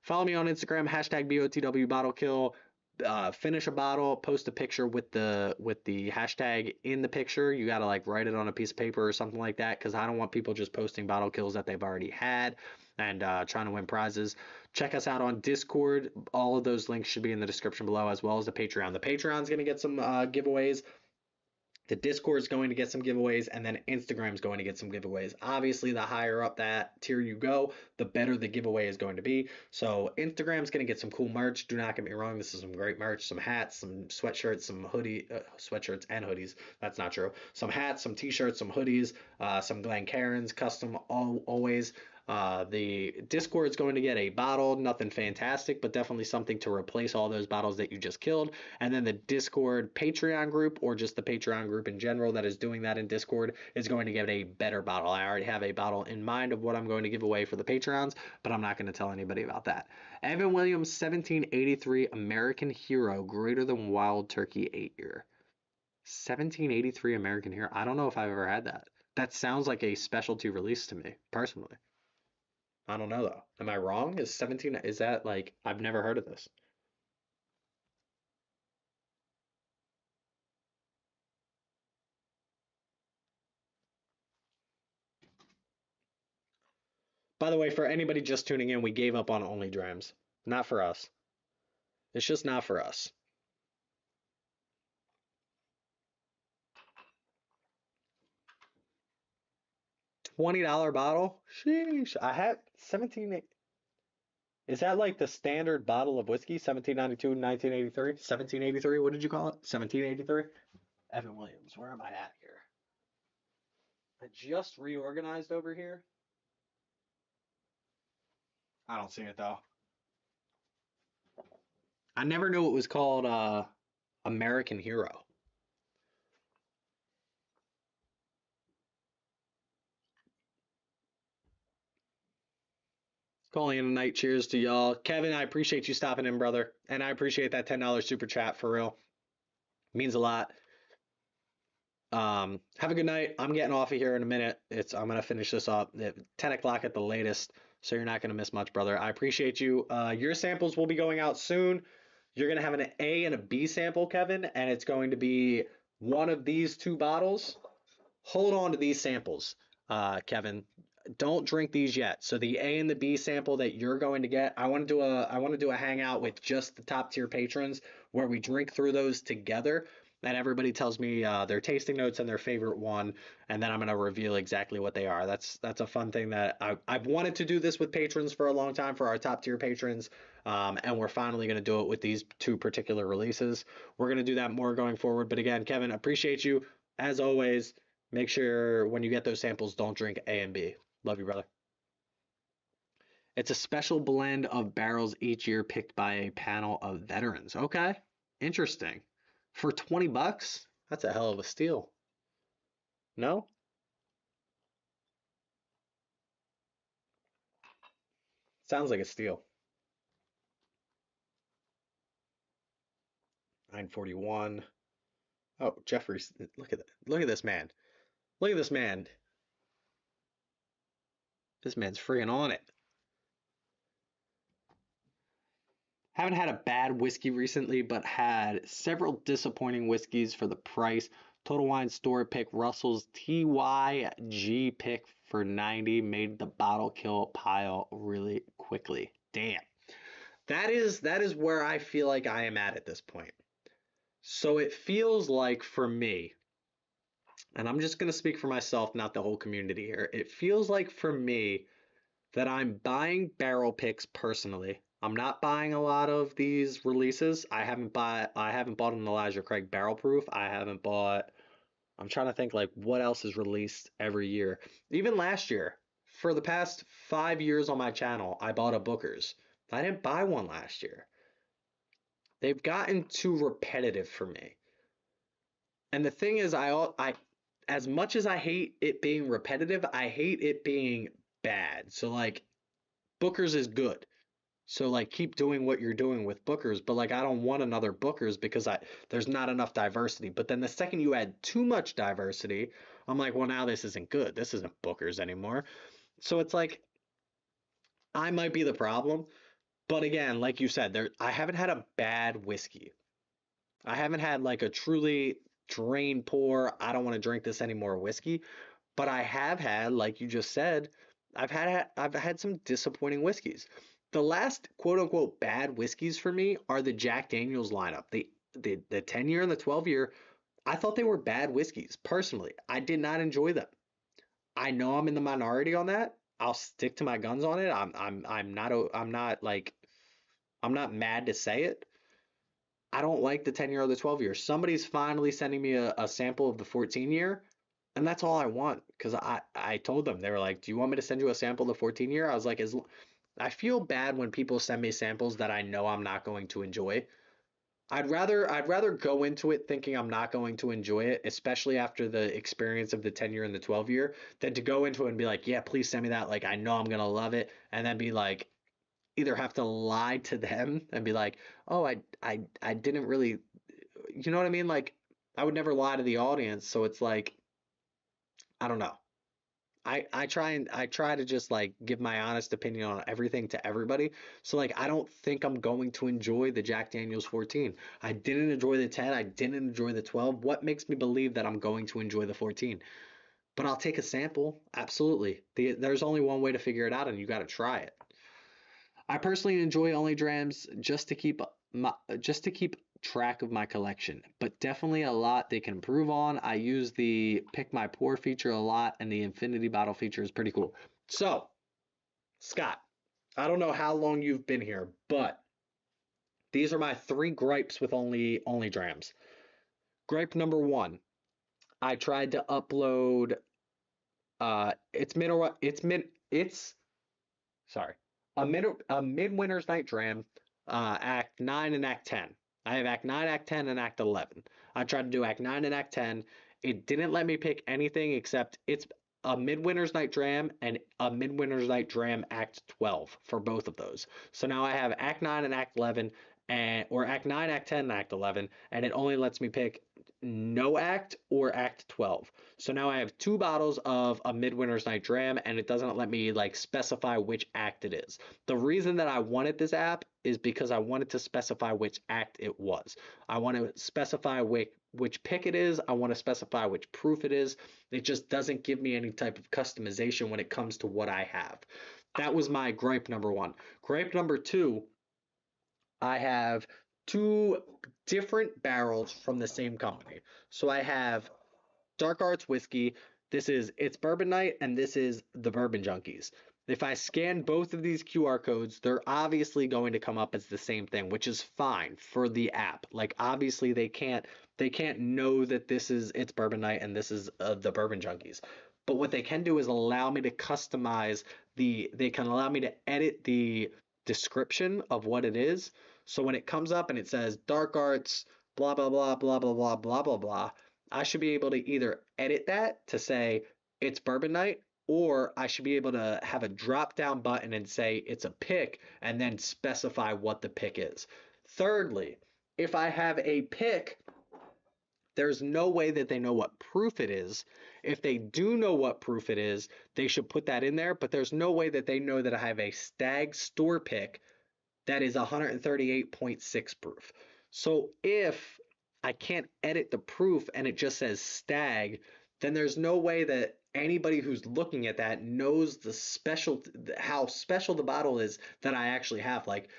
follow me on Instagram, hashtag BOTW bottle kill. Finish a bottle, post a picture with the hashtag in the picture. You gotta like write it on a piece of paper or something like that, because I don't want people just posting bottle kills that they've already had and trying to win prizes. Check us out on Discord. All of those links should be in the description below, as well as the Patreon. The Patreon's gonna get some giveaways. The Discord is going to get some giveaways, and then Instagram is going to get some giveaways. Obviously, the higher up that tier you go, the better the giveaway is going to be. So Instagram's going to get some cool merch. Do not get me wrong, this is some great merch. Some hats, some sweatshirts, some sweatshirts and hoodies. That's not true. Some hats, some t-shirts, some hoodies, some Glencairns custom always. The Discord is going to get a bottle, nothing fantastic, but definitely something to replace all those bottles that you just killed. And then the Discord Patreon group, or just the Patreon group in general that is doing that in Discord, is going to get a better bottle. I already have a bottle in mind of what I'm going to give away for the Patreons, but I'm not going to tell anybody about that. Evan Williams, 1783 American Hero, greater than Wild Turkey 8-year. 1783 American Hero. I don't know if I've ever had that. That sounds like a specialty release to me, personally. I don't know though. Am I wrong? Is 17, is that like, I've never heard of this. By the way, for anybody just tuning in, we gave up on OnlyDrams. Not for us. It's just not for us. $20 bottle? Sheesh. I had 17. Is that like the standard bottle of whiskey? 1792, 1983? 1783? What did you call it? 1783? Evan Williams, where am I at here? I just reorganized over here. I don't see it though. I never knew it was called American Hero. Calling in a night. Cheers to y'all. Kevin, I appreciate you stopping in, brother. And I appreciate that $10 super chat for real. Means a lot. Have a good night. I'm getting off of here in a minute. I'm gonna finish this up at 10 o'clock at the latest, so you're not gonna miss much, brother. I appreciate you. Your samples will be going out soon. You're gonna have an A and a B sample, Kevin, and it's going to be one of these two bottles. Hold on to these samples, Kevin. Don't drink these yet. So the A and the B sample that you're going to get, I want to do a hangout with just the top tier patrons where we drink through those together, and everybody tells me their tasting notes and their favorite one, and then I'm going to reveal exactly what they are. That's a fun thing that I've wanted to do this with patrons for a long time, for our top tier patrons, and we're finally going to do it with these two particular releases. We're going to do that more going forward. But again, Kevin, appreciate you as always. Make sure when you get those samples, don't drink A and B. Love you, brother. It's a special blend of barrels each year picked by a panel of veterans. Okay, interesting. For 20 bucks? That's a hell of a steal. No? Sounds like a steal. 941. Oh, Jeffrey's. Look at that. Look at this man. Look at this man. This man's friggin' on it. Haven't had a bad whiskey recently, but had several disappointing whiskeys for the price. Total Wine Store pick Russell's TYG pick for 90 made the bottle kill pile really quickly. Damn. That is where I feel like I am at this point. So it feels like for me, and I'm just going to speak for myself, not the whole community here. It feels like for me that I'm buying barrel picks personally. I'm not buying a lot of these releases. I haven't bought an Elijah Craig barrel proof. I'm trying to think like what else is released every year. Even last year, for the past 5 years on my channel, I bought a Booker's. I didn't buy one last year. They've gotten too repetitive for me. And the thing is, as much as I hate it being repetitive, I hate it being bad. So like Booker's is good. So like keep doing what you're doing with Booker's, but like I don't want another Booker's because I there's not enough diversity. But then the second you add too much diversity, I'm like, well now this isn't good. This isn't Booker's anymore. So it's like I might be the problem. But again, like you said, I haven't had a bad whiskey. I haven't had like a truly drain pour, I don't want to drink this anymore whiskey, but I have had, like you just said, I've had some disappointing whiskeys. The last quote unquote bad whiskeys for me are the Jack Daniels lineup. The 10 year and the 12 year, I thought they were bad whiskeys. Personally, I did not enjoy them. I know I'm in the minority on that. I'll stick to my guns on it. I'm not mad to say it. I don't like the 10 year or the 12 year. Somebody's finally sending me a sample of the 14 year, and that's all I want. Because I told them, they were like, do you want me to send you a sample of the 14 year? I was like, I feel bad when people send me samples that I know I'm not going to enjoy. I'd rather go into it thinking I'm not going to enjoy it, especially after the experience of the 10 year and the 12 year, than to go into it and be like, yeah, please send me that. Like, I know I'm going to love it. And then be like, either have to lie to them and be like, oh, I didn't really, you know what I mean? Like, I would never lie to the audience. So it's like, I don't know. I try to just like give my honest opinion on everything to everybody. So like I don't think I'm going to enjoy the Jack Daniel's 14. I didn't enjoy the 10. I didn't enjoy the 12. What makes me believe that I'm going to enjoy the 14? But I'll take a sample. Absolutely. There's only one way to figure it out, and you got to try it. I personally enjoy OnlyDrams just to keep track of my collection, but definitely a lot they can improve on. I use the pick my pour feature a lot, and the infinity bottle feature is pretty cool. So, Scott, I don't know how long you've been here, but these are my three gripes with OnlyDrams. Gripe number one, I tried to upload it's sorry, a midwinter's night dram, Act 9 and Act 10. I have Act 9, Act 10, and Act 11. I tried to do Act 9 and Act 10. It didn't let me pick anything except it's a midwinter's night dram and a midwinter's night dram Act 12 for both of those. So now I have Act 9 and Act 11, and or Act 9, Act 10, and Act 11, and it only lets me pick no act or act 12. So now I have two bottles of a Midwinter's Night Dram, and it doesn't let me like specify which act it is. The reason that I wanted this app is because I wanted to specify which act it was. I want to specify which pick it is. I want to specify which proof it is. It just doesn't give me any type of customization when it comes to what I have. That was my gripe number one. Gripe number two, I have two different barrels from the same company. So I have Dark Arts whiskey. It's Bourbon Night, and this is the Bourbon Junkies. If I scan both of these QR codes, they're obviously going to come up as the same thing, which is fine for the app. Like obviously they can't know that it's Bourbon Night and this is the Bourbon Junkies. But what they can do is allow me to customize they can allow me to edit the description of what it is. So when it comes up and it says Dark Arts, blah blah blah blah blah blah blah blah blah, I should be able to either edit that to say it's Bourbon Night, or I should be able to have a drop down button and say it's a pick and then specify what the pick is. Thirdly, if I have a pick, there's no way that they know what proof it is. If they do know what proof it is, they should put that in there, but there's no way that they know that I have a Stag store pick that is 138.6 proof. So if I can't edit the proof and it just says Stag, then there's no way that anybody who's looking at that knows how special the bottle is that I actually have. Like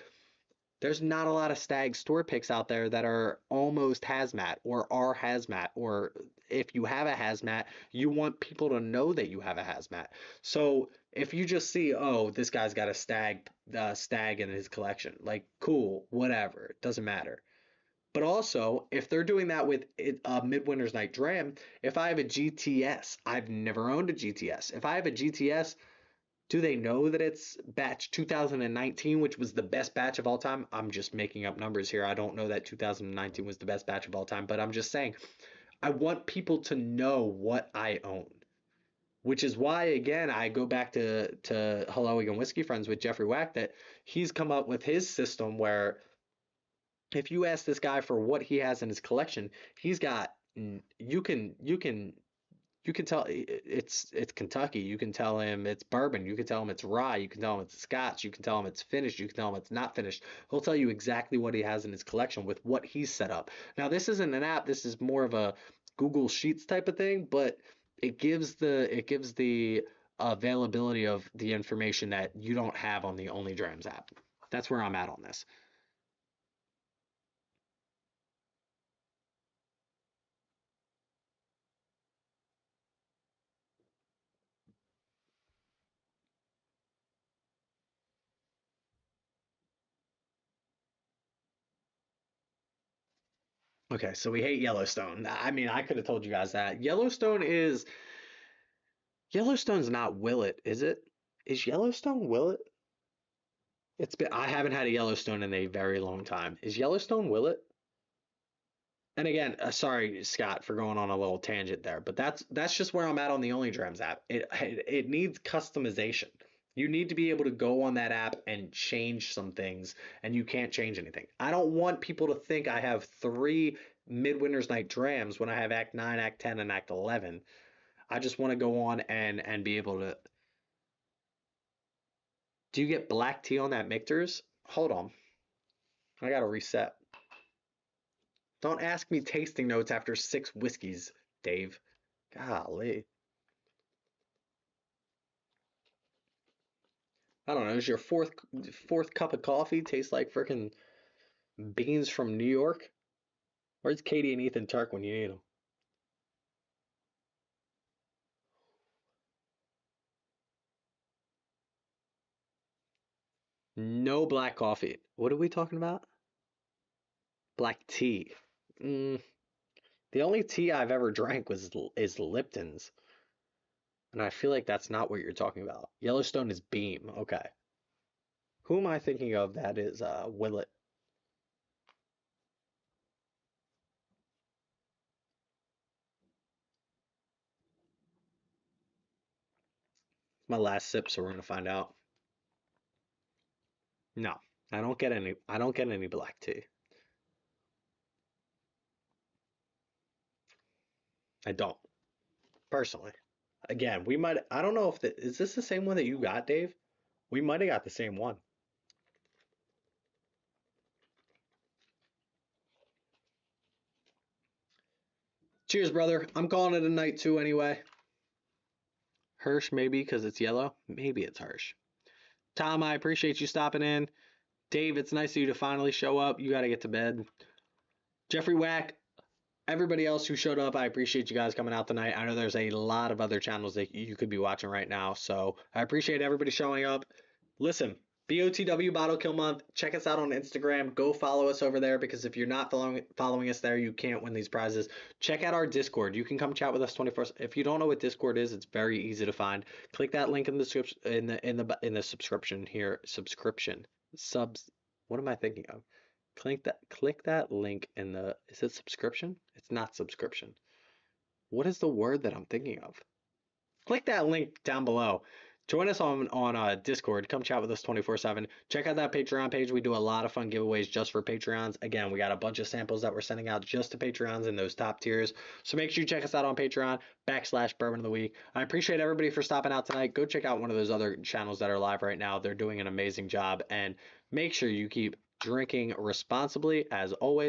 there's not a lot of Stag store picks out there that are almost hazmat or are hazmat, or if you have a hazmat, you want people to know that you have a hazmat. So if you just see, oh, this guy's got a stag in his collection, like cool, whatever, it doesn't matter. But also, if they're doing that with a Midwinter's Night Dram, if I have a GTS, I've never owned a GTS. If I have a GTS, Do they know that it's batch 2019, which was the best batch of all time? I'm just making up numbers here. I don't know that 2019 was the best batch of all time, but I'm just saying I want people to know what I own. Which is why, again, I go back to Hello Again Whiskey Friends with Jeffrey Wack, that he's come up with his system where if you ask this guy for what he has in his collection, he's got you can tell it's Kentucky. You can tell him it's bourbon. You can tell him it's rye. You can tell him it's Scotch. You can tell him it's finished. You can tell him it's not finished. He'll tell you exactly what he has in his collection with what he's set up. Now, this isn't an app. This is more of a Google Sheets type of thing, but it gives the availability of the information that you don't have on the OnlyDrams app. That's where I'm at on this. Okay, so we hate Yellowstone. I mean, I could have told you guys that. Yellowstone's not Willet, is it? Is Yellowstone Willet? I haven't had a Yellowstone in a very long time. Is Yellowstone Willet? And again, sorry, Scott, for going on a little tangent there, but that's just where I'm at on the OnlyDrams app. It needs customization. You need to be able to go on that app and change some things, and you can't change anything. I don't want people to think I have three Midwinter's Night Drams when I have Act 9, Act 10, and Act 11. I just want to go on and be able to. Do you get black tea on that Michter's? Hold on, I gotta reset. Don't ask me tasting notes after six whiskeys, Dave. Golly. I don't know. Is your fourth cup of coffee taste like freaking beans from New York? Where's Katie and Ethan Turk when you need them? No black coffee. What are we talking about? Black tea. Mm, the only tea I've ever drank is Lipton's, and I feel like that's not what you're talking about. Yellowstone is Beam. Okay. Who am I thinking of that is Willet? My last sip, so we're gonna find out. No, I don't get any. I don't get any black tea. I don't personally. Again, we might. I don't know if is this the same one that you got, Dave? We might have got the same one. Cheers, brother. I'm calling it a night too anyway. Hirsch, maybe because it's yellow. Maybe it's Hirsch. Tom, I appreciate you stopping in. Dave, it's nice of you to finally show up. You got to get to bed. Jeffrey Wack, everybody else who showed up, I appreciate you guys coming out tonight. I know there's a lot of other channels that you could be watching right now, so I appreciate everybody showing up. Listen, BOTW Bottle Kill Month. Check us out on Instagram. Go follow us over there because if you're not following us there, you can't win these prizes. Check out our Discord. You can come chat with us 24. If you don't know what Discord is, it's very easy to find. Click that link in the description in the subscription here. Subscription subs. What am I thinking of? Click that link in the. Is it subscription? It's not subscription. What is the word that I'm thinking of? Click that link down below. Join us on Discord. Come chat with us 24/7. Check out that Patreon page. We do a lot of fun giveaways just for Patreons. Again, we got a bunch of samples that we're sending out just to Patreons in those top tiers. So make sure you check us out on Patreon /Bourbon of the Week. I appreciate everybody for stopping out tonight. Go check out one of those other channels that are live right now. They're doing an amazing job. And make sure you keep drinking responsibly as always.